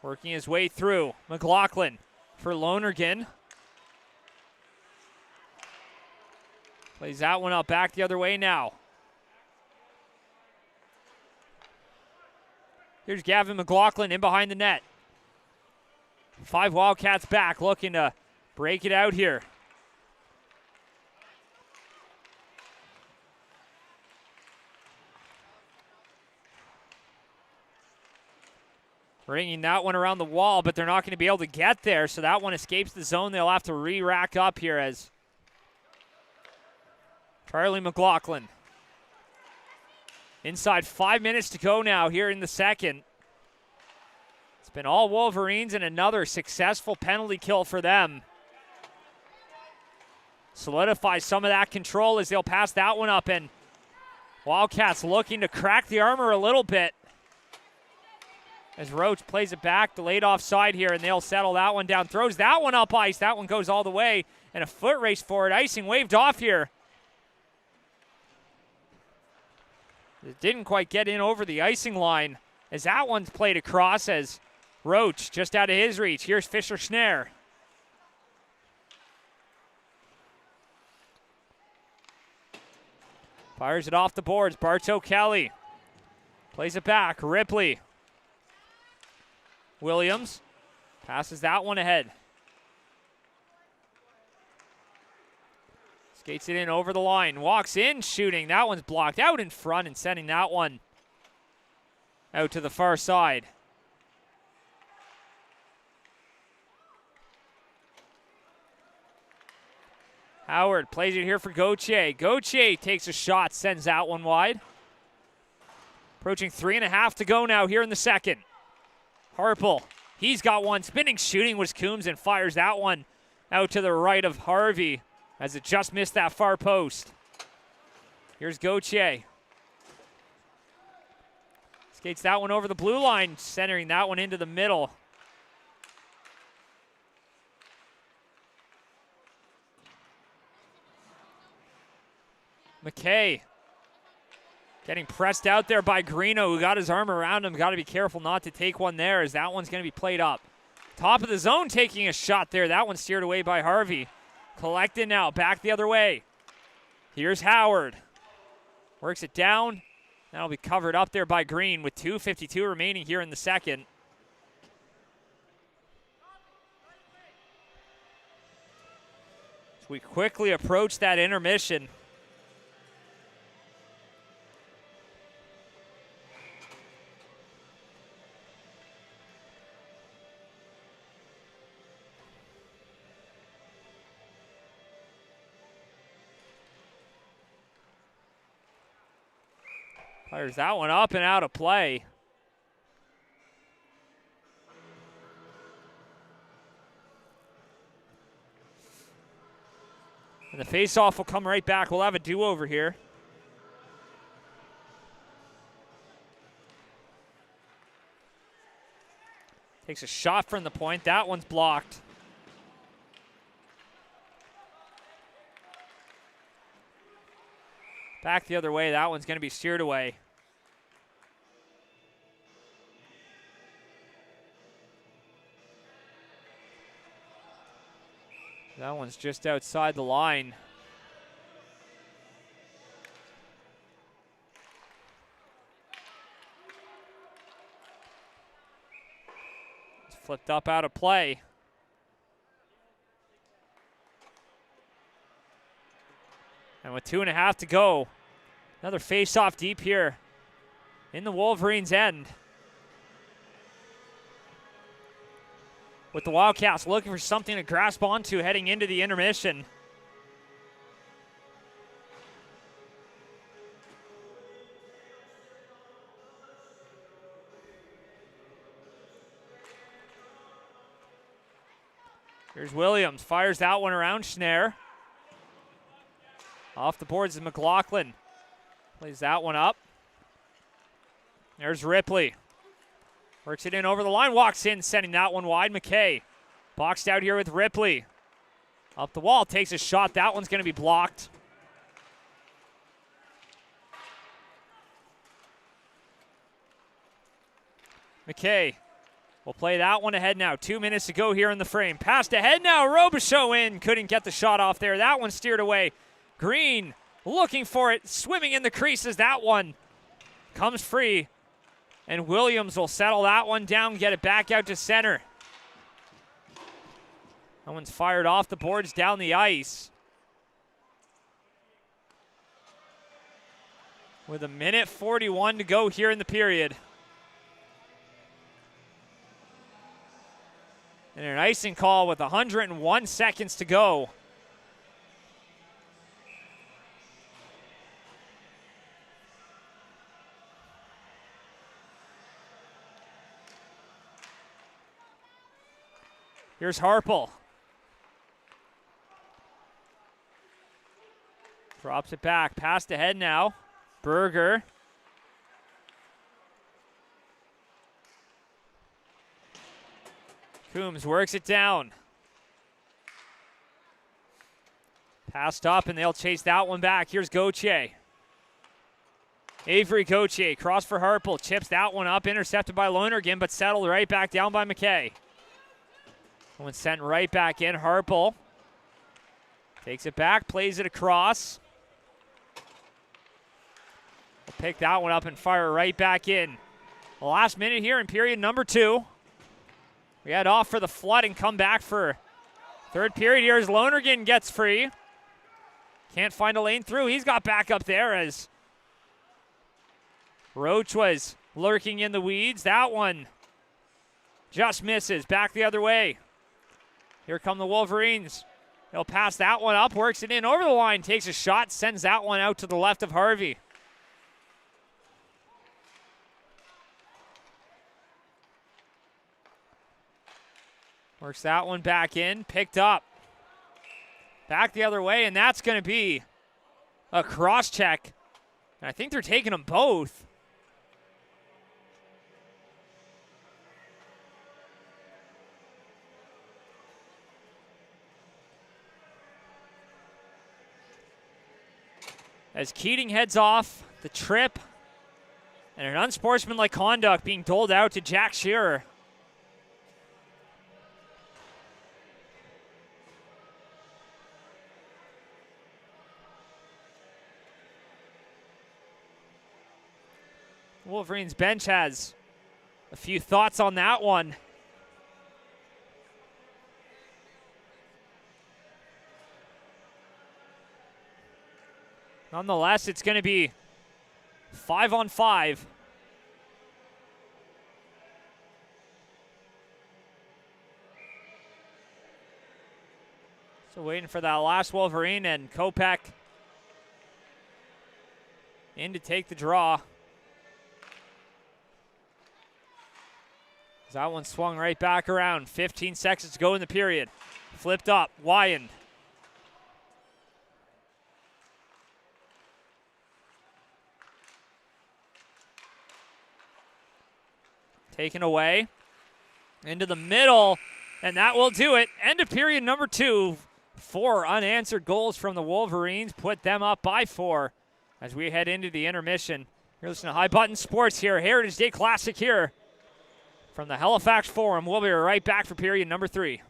S2: Working his way through. McLaughlin for Lonergan. Plays that one up back the other way now. Here's Gavin McLaughlin in behind the net. 5 Wildcats back, looking to break it out here. Bringing that one around the wall, but they're not going to be able to get there, so that one escapes the zone. They'll have to re-rack up here as Charlie McLaughlin. Inside 5 minutes to go now here in the second. It's been all Wolverines and another successful penalty kill for them. Solidify some of that control as they'll pass that one up, and Wildcats looking to crack the armor a little bit. As Roach plays it back, delayed offside here, and they'll settle that one down. Throws that one up ice. That one goes all the way, and a foot race for it. Icing waved off here. It didn't quite get in over the icing line as that one's played across as Roach just out of his reach. Here's Fisher-Schnarr. Fires it off the boards. Bartow Kelly plays it back. Ripley. Williams passes that one ahead. Skates it in over the line. Walks in, shooting. That one's blocked out in front and sending that one out to the far side. Howard plays it here for Gauthier. Gauthier takes a shot, sends that one wide. Approaching 3.5 to go now here in the second. Harpel, he's got one. Spinning shooting was Coombs and fires that one out to the right of Harvey as it just missed that far post. Here's Gauthier. Skates that one over the blue line, centering that one into the middle. McKay getting pressed out there by Greeno, who got his arm around him. Got to be careful not to take one there as that one's going to be played up. Top of the zone taking a shot there. That one steered away by Harvey. Collected now, back the other way. Here's Howard. Works it down. That'll be covered up there by Green with 2:52 remaining here in the second. As we quickly approach that intermission. Fires that one up and out of play. And the face-off will come right back. We'll have a do-over here. Takes a shot from the point. That one's blocked. Back the other way. That one's going to be steered away. That one's just outside the line. It's flipped up out of play. And with 2.5 to go, another face-off deep here in the Wolverines' end. With the Wildcats looking for something to grasp onto heading into the intermission. Here's Williams, fires that one around Schnarr. Off the boards is McLaughlin. Plays that one up. There's Ripley. Works it in over the line, walks in, sending that one wide. McKay boxed out here with Ripley. Up the wall, takes a shot. That one's going to be blocked. McKay will play that one ahead now. 2 minutes to go here in the frame. Passed ahead now. Robichaud in. Couldn't get the shot off there. That one steered away. Green looking for it, swimming in the creases. That one comes free, and Williams will settle that one down, get it back out to center. That one's fired off the boards down the ice. With 1:41 to go here in the period. And an icing call with 101 seconds to go. Here's Harpel. Drops it back. Passed ahead now. Berger. Coombs works it down. Passed up, and they'll chase that one back. Here's Gauthier. Avery Gauthier, cross for Harpel, chips that one up, intercepted by Lonergan, but settled right back down by McKay. One sent right back in. Harpel takes it back, plays it across. We'll pick that one up and fire right back in. The last minute here in period number 2. We head off for the flood and come back for third period here as Lonergan gets free. Can't find a lane through. He's got back up there as Roach was lurking in the weeds. That one just misses. Back the other way. Here come the Wolverines. He'll pass that one up, works it in over the line, takes a shot, sends that one out to the left of Harvey. Works that one back in, picked up. Back the other way, and that's going to be a cross check. And I think they're taking them both. As Keating heads off the trip, and an unsportsmanlike conduct being doled out to Jack Shearer. Wolverines bench has a few thoughts on that one. Nonetheless, it's going to be 5-on-5. So waiting for that last Wolverine, and Kopech in to take the draw. That one swung right back around. 15 seconds to go in the period. Flipped up, Wyand. Taken away. Into the middle, and that will do it. End of period number 2. 4 unanswered goals from the Wolverines. Put them up by 4 as we head into the intermission. You're listening to High Button Sports here. Heritage Day Classic here from the Halifax Forum. We'll be right back for period number 3.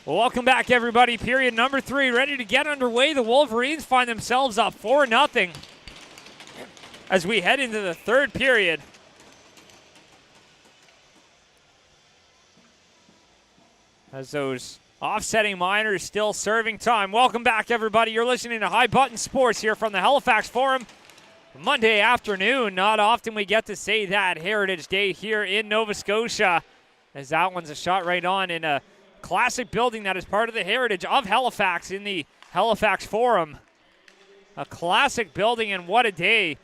S2: Well, welcome back, everybody. Period number 3 ready to get underway. The Wolverines find themselves up 4-0 as we head into the third period. As those offsetting minors still serving time. Welcome back, everybody. You're listening to High Button Sports here from the Halifax Forum. Monday afternoon. Not often we get to say that. Heritage Day here in Nova Scotia. As that one's a shot right on in a classic building that is part of the heritage of Halifax in the Halifax Forum. A classic building, and what a day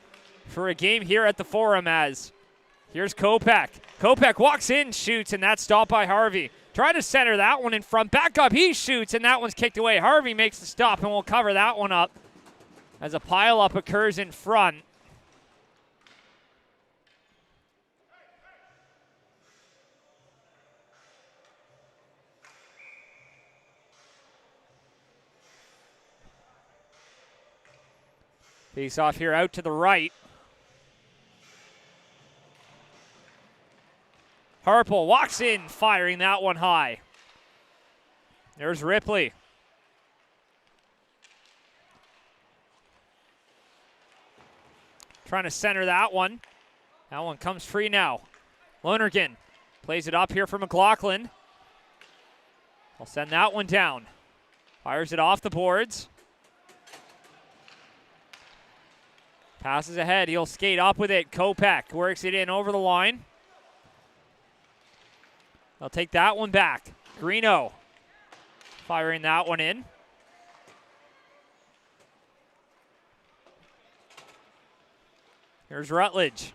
S2: for a game here at the Forum. As here's Kopech. Kopech walks in, shoots, and that's stopped by Harvey. Try to center that one in front. Back up, he shoots, and that one's kicked away. Harvey makes the stop, and we'll cover that one up as a pileup occurs in front. Face off here out to the right. Harpel walks in, firing that one high. There's Ripley. Trying to center that one. That one comes free now. Lonergan plays it up here for McLaughlin. I'll send that one down. Fires it off the boards. Passes ahead. He'll skate up with it. Kopech works it in over the line. They'll take that one back. Greeno firing that one in. Here's Rutledge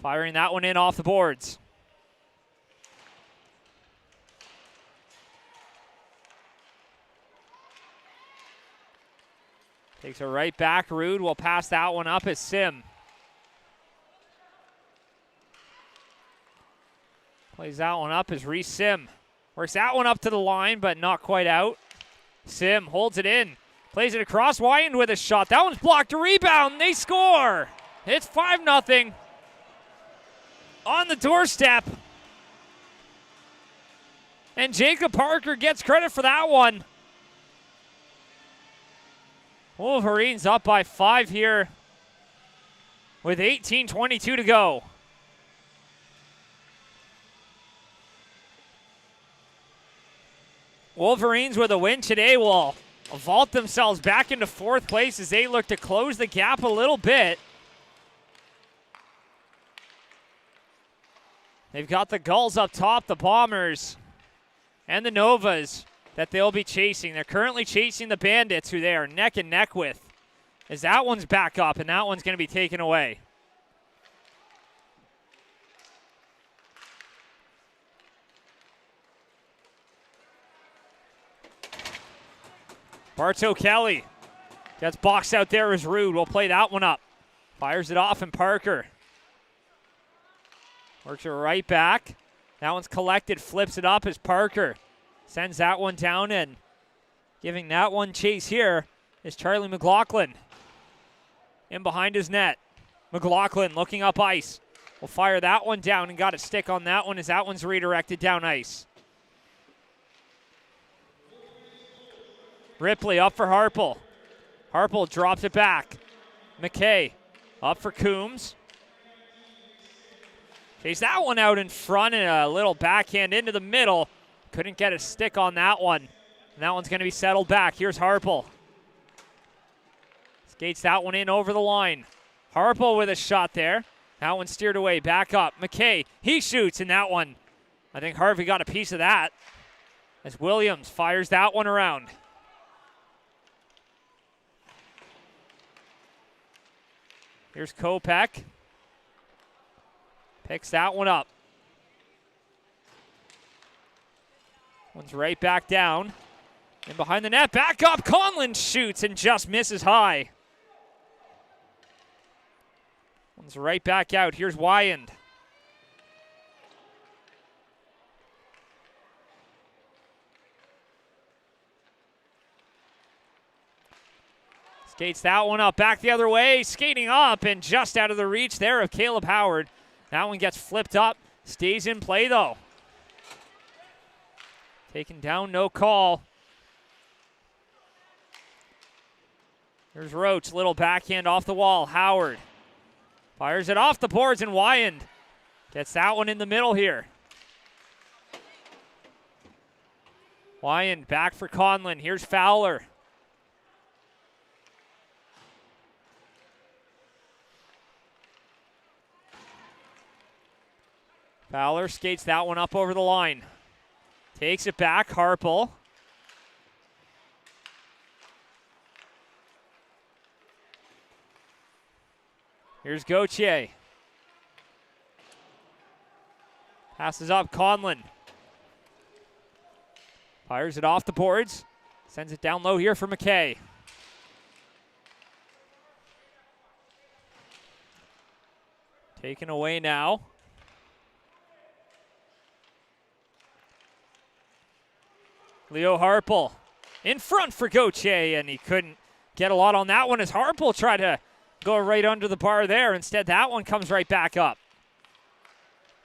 S2: firing that one in off the boards. Takes it right back. Rude will pass that one up as Sim. Plays that one up as Reese Sim. Works that one up to the line, but not quite out. Sim holds it in. Plays it across. Wyand with a shot. That one's blocked. A rebound. They score. It's 5-0. On the doorstep. And Jacob Parker gets credit for that one. Wolverines up by 5 here with 18:22 to go. Wolverines with a win today will vault themselves back into 4th place as they look to close the gap a little bit. They've got the Gulls up top, the Bombers, and the Novas that they'll be chasing. They're currently chasing the Bandits, who they are neck and neck with, as that one's back up and that one's going to be taken away. Bartow Kelly gets boxed out there as Rude. We'll play that one up. Fires it off, and Parker works it right back. That one's collected, flips it up as Parker sends that one down, and giving that one chase here is Charlie McLaughlin. In behind his net. McLaughlin looking up ice. Will fire that one down and got a stick on that one as that one's redirected down ice. Ripley up for Harpel. Harpel drops it back. McKay up for Coombs. Chase that one out in front and a little backhand into the middle. Couldn't get a stick on that one. And that one's going to be settled back. Here's Harpel. Skates that one in over the line. Harpel with a shot there. That one steered away. Back up. McKay, he shoots, and that one, I think Harvey got a piece of that as Williams fires that one around. Here's Kopech. Picks that one up. One's right back down. And behind the net, back up. Conlon shoots and just misses high. One's right back out. Here's Wyand. Skates that one up, back the other way, skating up and just out of the reach there of Caleb Howard. That one gets flipped up, stays in play though. Taken down, no call. Here's Roach, little backhand off the wall. Howard fires it off the boards, and Wyand gets that one in the middle here. Wyand back for Conlon. Here's Fowler. Fowler skates that one up over the line. Takes it back, Harpel. Here's Gauthier. Passes up, Conlon. Fires it off the boards. Sends it down low here for McKay. Taken away now. Leo Harpel in front for Gauthier, and he couldn't get a lot on that one as Harpel tried to go right under the bar there. Instead, that one comes right back up.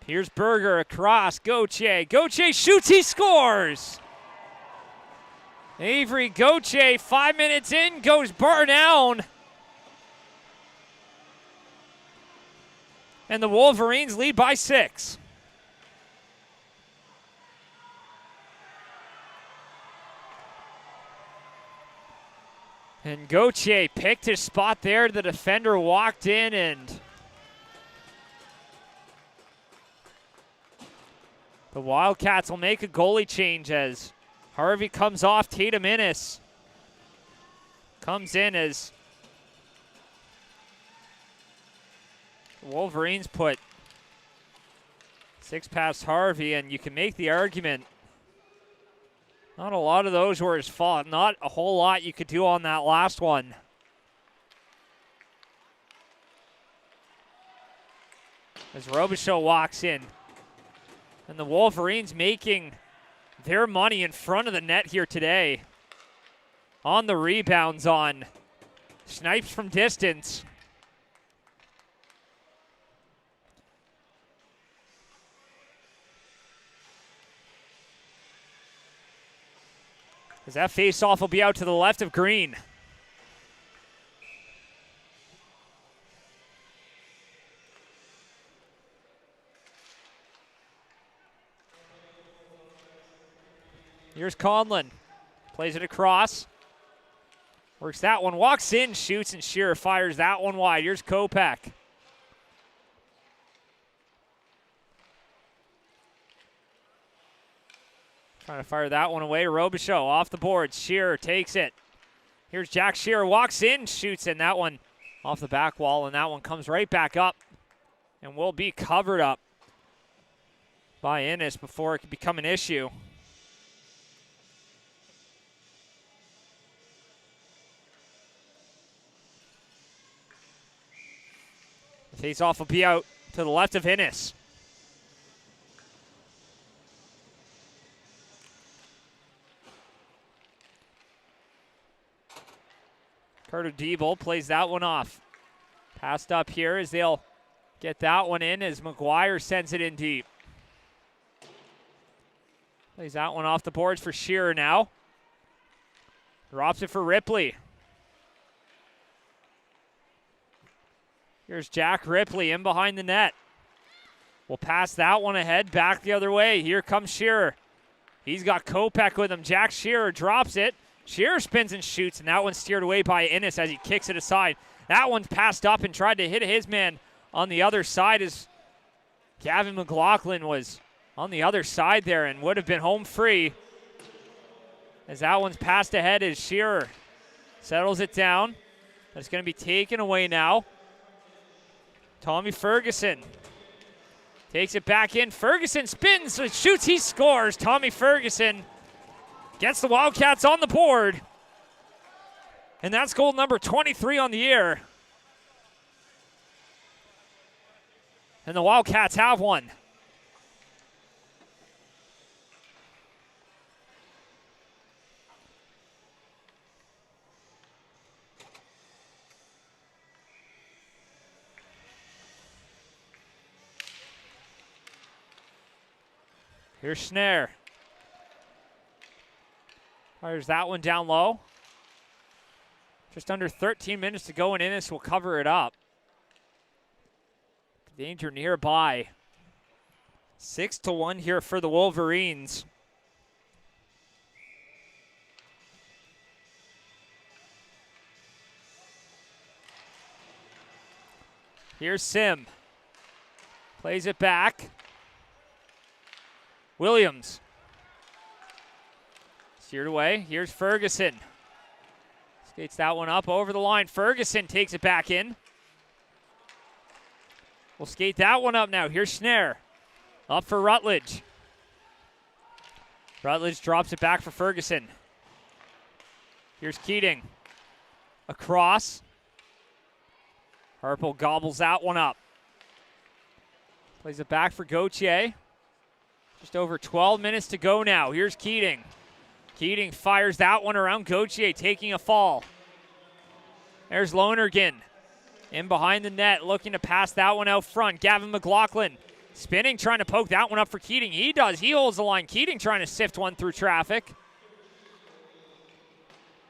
S2: Here's Berger across, Gauthier. Gauthier shoots, he scores! Avery Gauthier, 5 minutes in, goes bar down. And the Wolverines lead by 6. And Gauthier picked his spot there. The defender walked in, and the Wildcats will make a goalie change as Harvey comes off. Tatum Innes comes in as the Wolverines put 6 past Harvey, and you can make the argument not a lot of those were his fault. Not a whole lot you could do on that last one. As Robichaud walks in. And the Wolverines making their money in front of the net here today. On the rebounds on snipes from distance. As that face-off will be out to the left of Green. Here's Conlon. Plays it across. Works that one, walks in, shoots, and Shearer fires that one wide. Here's Kopak. Trying to fire that one away. Robichaud off the boards. Shearer takes it. Here's Jack Shearer, walks in, shoots, and that one off the back wall, and that one comes right back up and will be covered up by Innes before it can become an issue. The face-off will be out to the left of Innes. Carter Diebel plays that one off. Passed up here as they'll get that one in as McGuire sends it in deep. Plays that one off the boards for Shearer now. Drops it for Ripley. Here's Jack Ripley in behind the net. We'll pass that one ahead, back the other way. Here comes Shearer. He's got Kopak with him. Jack Shearer drops it. Shearer spins and shoots, and that one's steered away by Innes as he kicks it aside. That one's passed up and tried to hit his man on the other side as Gavin McLaughlin was on the other side there and would have been home free. As that one's passed ahead as Shearer settles it down. That's going to be taken away now. Tommy Ferguson takes it back in. Ferguson spins, shoots, he scores. Tommy Ferguson gets the Wildcats on the board. And that's goal number 23 on the year. And the Wildcats have one. Here's Schnarr. Fires that one down low. Just under 13 minutes to go, and Innes will cover it up. Danger nearby. 6-1 here for the Wolverines. Here's Sim. Plays it back. Williams. Steered away. Here's Ferguson. Skates that one up over the line. Ferguson takes it back in. We'll skate that one up now. Here's Schnare. Up for Rutledge. Rutledge drops it back for Ferguson. Here's Keating. Across. Harple gobbles that one up. Plays it back for Gauthier. Just over 12 minutes to go now. Here's Keating. Keating fires that one around Gauthier, taking a fall. There's Lonergan. In behind the net, looking to pass that one out front. Gavin McLaughlin spinning, trying to poke that one up for Keating. He does. He holds the line. Keating trying to sift one through traffic.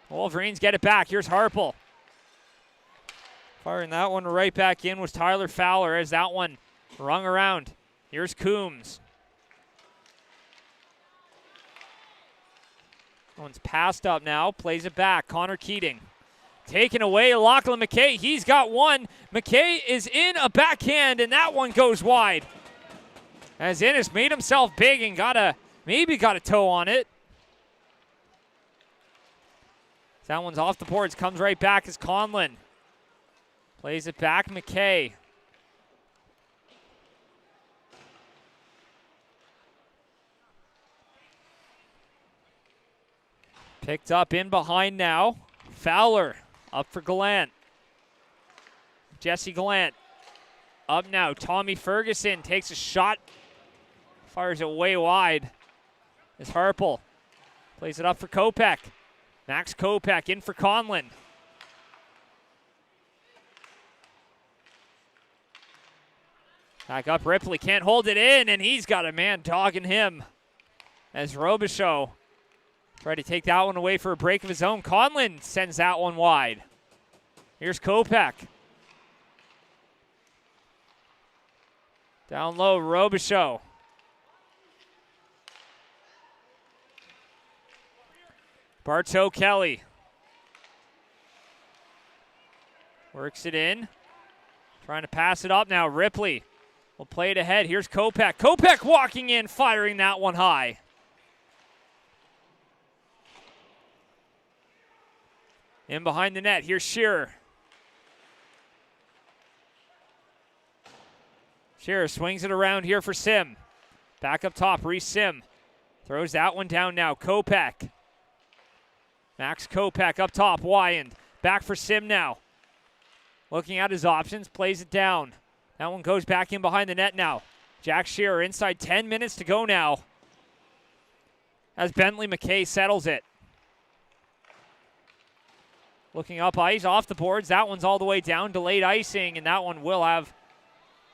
S2: Wolverines get it back. Here's Harple. Firing that one right back in was Tyler Fowler as that one rung around. Here's Coombs. One's passed up now. Plays it back. Connor Keating. Taken away. Lachlan McKay. He's got one. McKay is in a backhand, and that one goes wide. As Innes made himself big and maybe got a toe on it. That one's off the boards. Comes right back as Conlon. Plays it back. McKay. Picked up in behind now. Fowler up for Gallant. Jesse Gallant up now. Tommy Ferguson takes a shot. Fires it way wide. As Harple plays it up for Kopech. Max Kopech in for Conlon. Back up Ripley. Can't hold it in, and he's got a man dogging him. As Robichaud tried to take that one away for a break of his own. Conlon sends that one wide. Here's Kopech. Down low, Robichaud. Bartow Kelly. Works it in. Trying to pass it up now. Ripley will play it ahead. Here's Kopech. Kopech walking in, firing that one high. In behind the net, here's Shearer. Shearer swings it around here for Sim. Back up top, Reese Sim. Throws that one down now, Kopech. Max Kopech up top, Wyand. Back for Sim now. Looking at his options, plays it down. That one goes back in behind the net now. Jack Shearer inside 10 minutes to go now. As Bentley McKay settles it. Looking up ice, off the boards. That one's all the way down. Delayed icing, and that one will have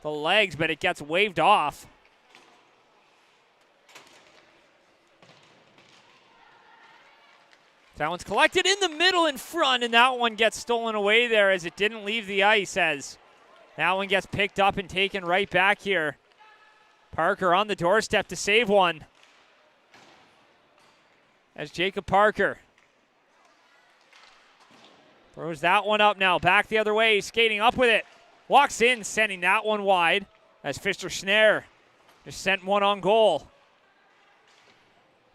S2: the legs, but it gets waved off. That one's collected in the middle in front, and that one gets stolen away there as it didn't leave the ice, as that one gets picked up and taken right back here. Parker on the doorstep to save one. As Jacob Parker throws that one up now. Back the other way. Skating up with it. Walks in, sending that one wide. As Fischer Schnare just sent one on goal.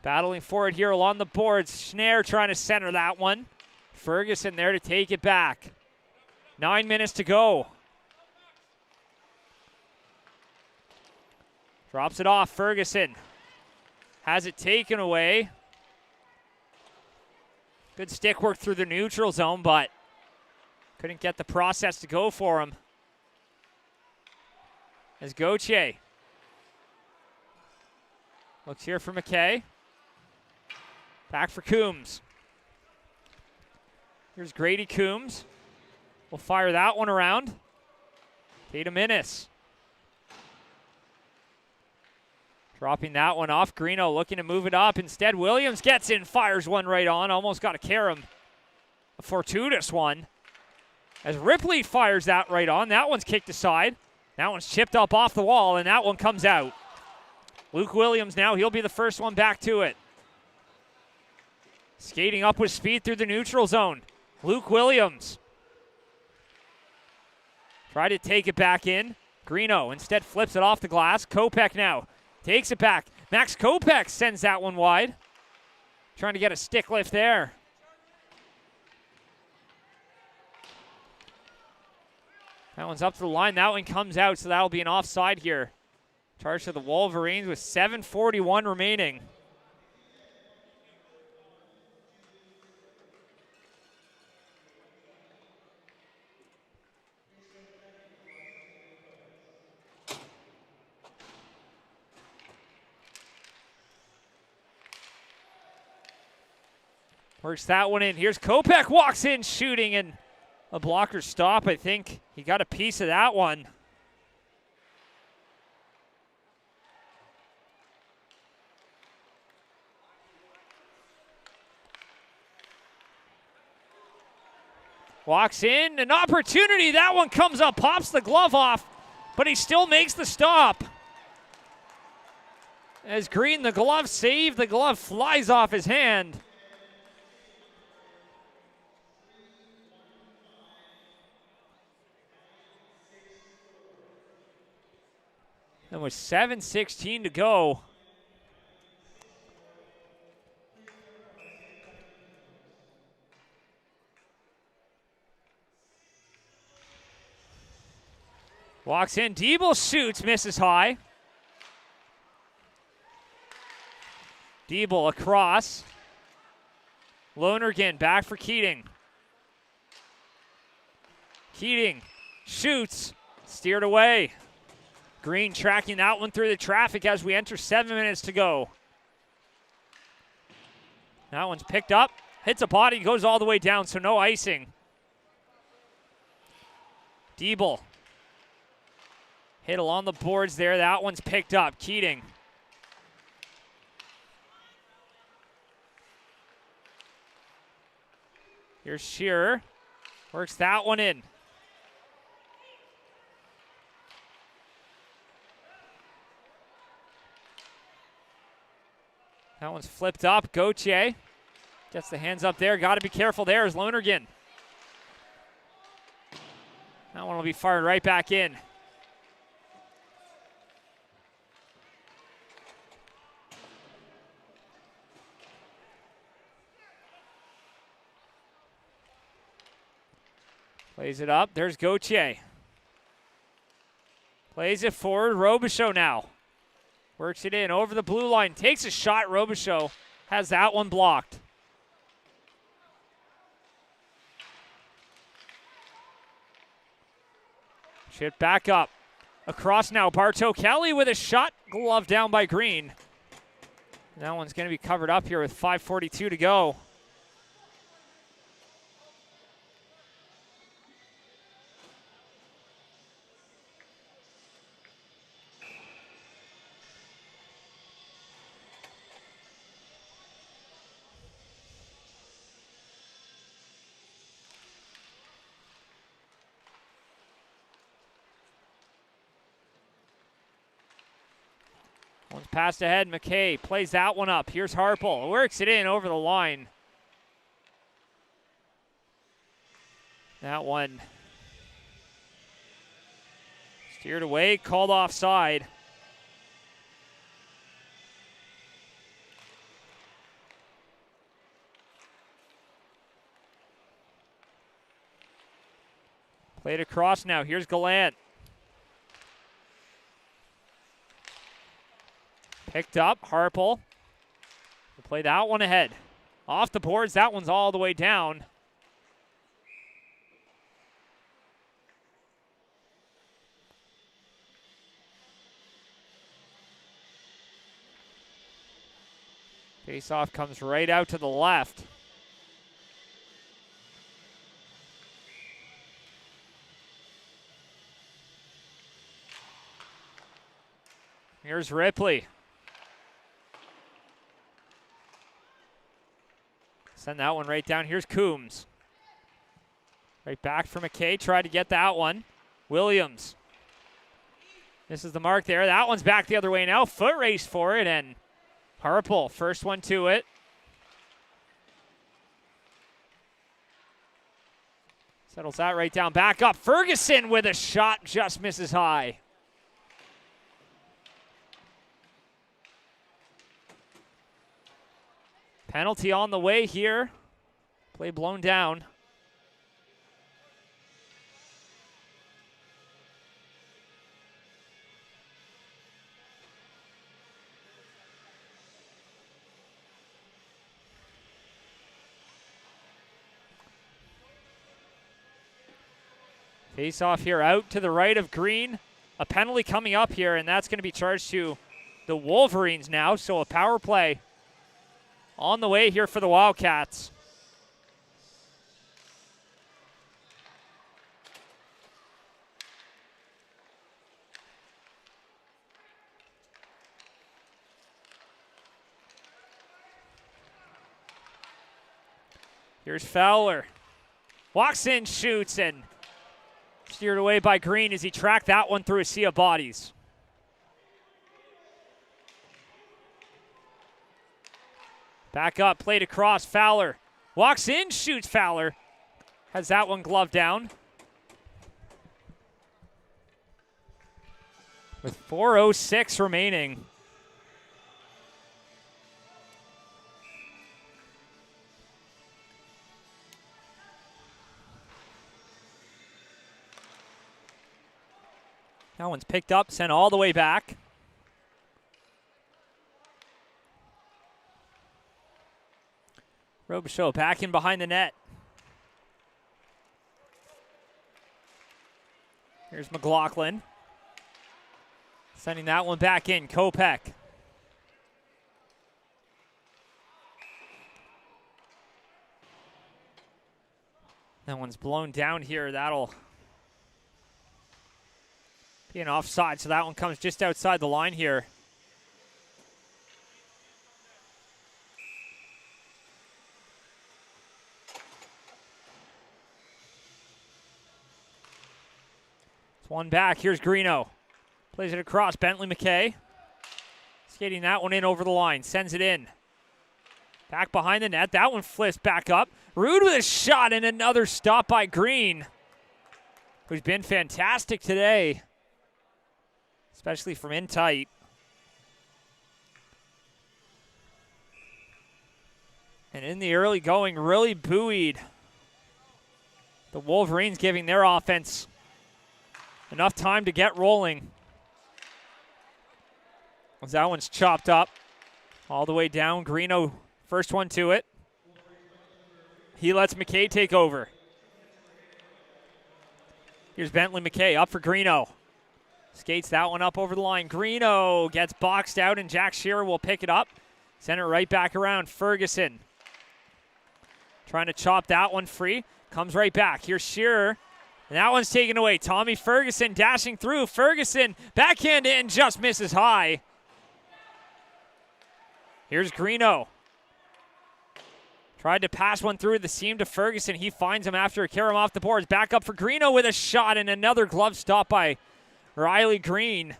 S2: Battling for it here along the boards. Schnare trying to center that one. Ferguson there to take it back. 9 minutes to go. Drops it off. Ferguson has it taken away. Good stick work through the neutral zone, but couldn't get the process to go for him. As Gauthier looks here for McKay. Back for Coombs. Here's Grady Coombs. We'll fire that one around. Tatum Innes Dropping that one off. Greeno looking to move it up. Instead, Williams gets in, fires one right on. Almost got a carom. A fortuitous one. As Ripley fires that right on. That one's kicked aside. That one's chipped up off the wall, and that one comes out. Luke Williams now, he'll be the first one back to it. Skating up with speed through the neutral zone. Luke Williams. Try to take it back in. Greeno instead flips it off the glass. Kopech now takes it back. Max Kopech sends that one wide. Trying to get a stick lift there. That one's up to the line. That one comes out, so that'll be an offside here. Charge to the Wolverines with 7:41 remaining. Works that one in. Here's Kopech, walks in, shooting, and a blocker stop. I think he got a piece of that one. Walks in, an opportunity. That one comes up, pops the glove off, but he still makes the stop. As Green, the glove saved, the glove flies off his hand. And with 7:16 to go. Walks in, Diebel shoots, misses high. Diebel across. Lonergan back for Keating. Keating shoots, steered away. Green tracking that one through the traffic as we enter 7 minutes to go. That one's picked up, hits a body, goes all the way down, so no icing. Diebel. Hit along the boards there. That one's picked up. Keating. Here's Shearer. Works that one in. That one's flipped up. Gauthier gets the hands up there. Got to be careful there as Lonergan. That one will be fired right back in. Plays it up. There's Gauthier. Plays it forward. Robichaud now. Works it in over the blue line. Takes a shot. Robichaud has that one blocked. Shit back up. Across now. Bartow Kelly with a shot. Glove down by Green. That one's going to be covered up here with 5:42 to go. One's passed ahead. McKay plays that one up. Here's Harpel. Works it in over the line. That one steered away, called offside. Played across now. Here's Gallant. Picked up, Harpel. We'll play that one ahead. Off the boards, that one's all the way down. Face-off comes right out to the left. Here's Ripley. Send that one right down. Here's Coombs. Right back for McKay. Tried to get that one. Williams. This is the mark there. That one's back the other way now. Foot race for it, and Harpel, first one to it. Settles that right down. Back up. Ferguson with a shot. Just misses high. Penalty on the way here. Play blown down. Face off here out to the right of Green. A penalty coming up here, and that's going to be charged to the Wolverines now. So a power play on the way here for the Wildcats. Here's Fowler. Walks in, shoots, and steered away by Green as he tracked that one through a sea of bodies. Back up, played across, Fowler. Walks in, shoots, Fowler. Has that one gloved down. With 4:06 remaining. That one's picked up, sent all the way back. Robichaud back in behind the net. Here's McLaughlin. Sending that one back in, Kopech. That one's blown down here. That'll be an offside, so that one comes just outside the line here. It's one back. Here's Greeno. Plays it across. Bentley McKay. Skating that one in over the line. Sends it in. Back behind the net. That one flips back up. Rude with a shot and another stop by Green, who's been fantastic today, especially from in tight. And in the early going, really buoyed the Wolverines, giving their offense enough time to get rolling. As that one's chopped up all the way down. Greeno, first one to it. He lets McKay take over. Here's Bentley McKay up for Greeno. Skates that one up over the line. Greeno gets boxed out, and Jack Shearer will pick it up. Send it right back around. Ferguson trying to chop that one free. Comes right back. Here's Shearer. And that one's taken away. Tommy Ferguson dashing through. Ferguson backhand in, just misses high. Here's Greeno. Tried to pass one through the seam to Ferguson. He finds him after a carry him off the boards. Back up for Greeno with a shot, and another glove stop by Riley Green,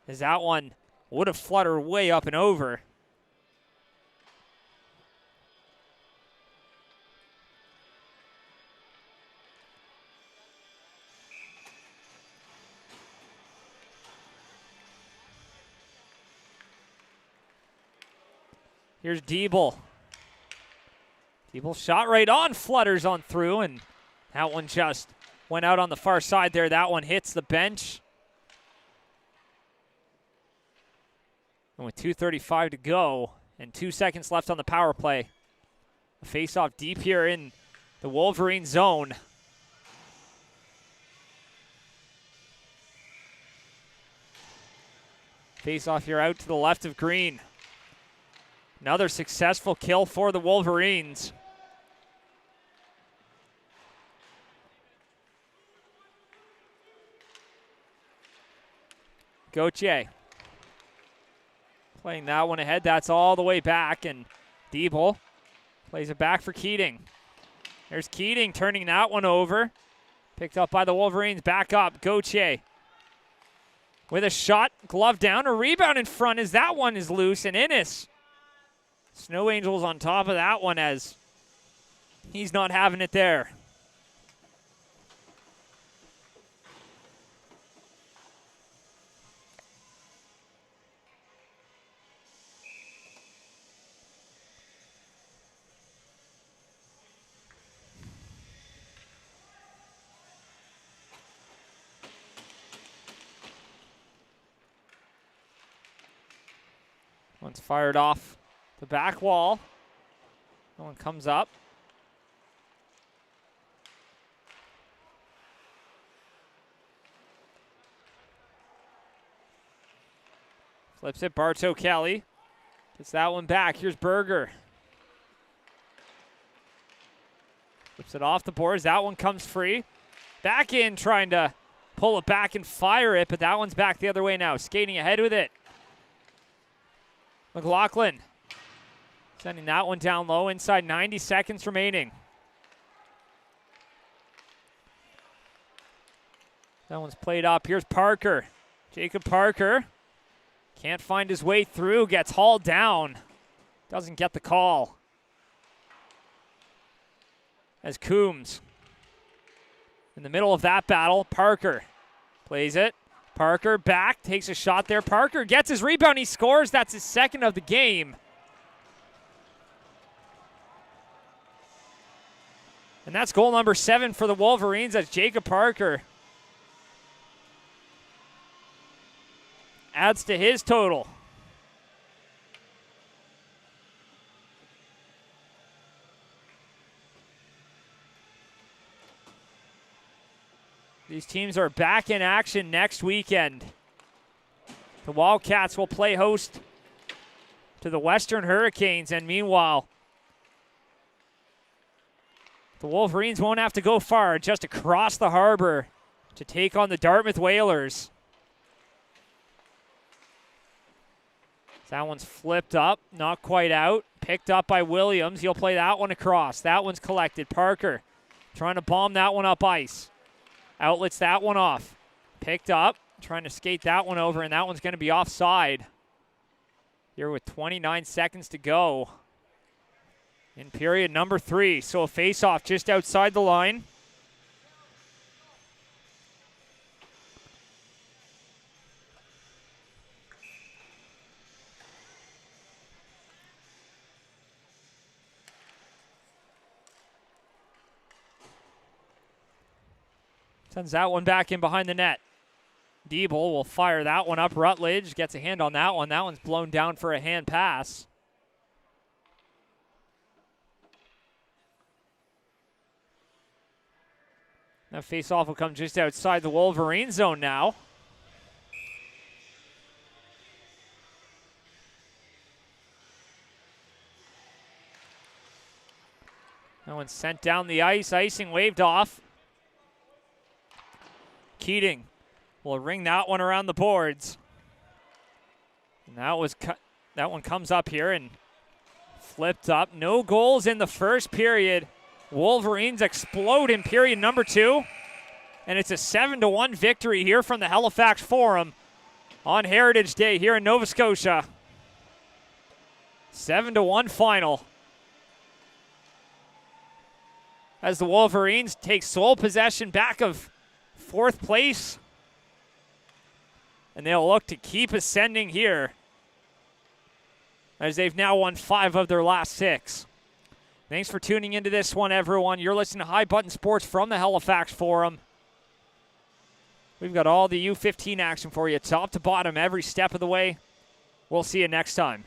S2: as that one would have fluttered way up and over. Here's Diebel. Diebel shot right on, flutters on through, and that one just went out on the far side there. That one hits the bench. And with 2:35 to go and 2 seconds left on the power play, a face-off deep here in the Wolverine zone. Face-off here out to the left of Green. Another successful kill for the Wolverines. Gauthier playing that one ahead. That's all the way back, and Diebel Plays it back for Keating. There's Keating turning that one over. Picked up by the Wolverines. Back up. Gauthier with a shot. Glove down. A rebound in front as that one is loose. And Innes. Snow Angels on top of that one as he's not having it there. One's fired off the back wall. That one comes up. Flips it, Bartow Kelly. Gets that one back. Here's Berger. Flips it off the boards. That one comes free. Back in, trying to pull it back and fire it, but that one's back the other way now. Skating ahead with it. McLaughlin sending that one down low inside 90 seconds remaining. That one's played up. Here's Parker. Jacob Parker can't find his way through, gets hauled down. Doesn't get the call. As Coombs in the middle of that battle, Parker plays it. Parker back, takes a shot there. Parker gets his rebound, he scores. That's his second of the game. And that's goal number 7 for the Wolverines. That's Jacob Parker. Adds to his total. These teams are back in action next weekend. The Wildcats will play host to the Western Hurricanes, and meanwhile, the Wolverines won't have to go far, just across the harbor to take on the Dartmouth Whalers. That one's flipped up, not quite out. Picked up by Williams. He'll play that one across. That one's collected. Parker trying to bomb that one up ice. Outlets that one off. Picked up, trying to skate that one over, and that one's going to be offside. Here with 29 seconds to go in period number 3. So a face-off just outside the line. Sends that one back in behind the net. Diebel will fire that one up. Rutledge gets a hand on that one. That one's blown down for a hand pass. That face-off will come just outside the Wolverine zone now. That one's sent down the ice. Icing waved off. Keating will ring that one around the boards. And that one comes up here and flipped up. No goals in the first period. Wolverines explode in period number 2. And it's a 7-1 victory here from the Halifax Forum on Heritage Day here in Nova Scotia. 7-1 final. As the Wolverines take sole possession back of 4th place. And they'll look to keep ascending here, as they've now won 5 of their last 6. Thanks for tuning into this one, everyone. You're listening to High Button Sports from the Halifax Forum. We've got all the U15 action for you, top to bottom, every step of the way. We'll see you next time.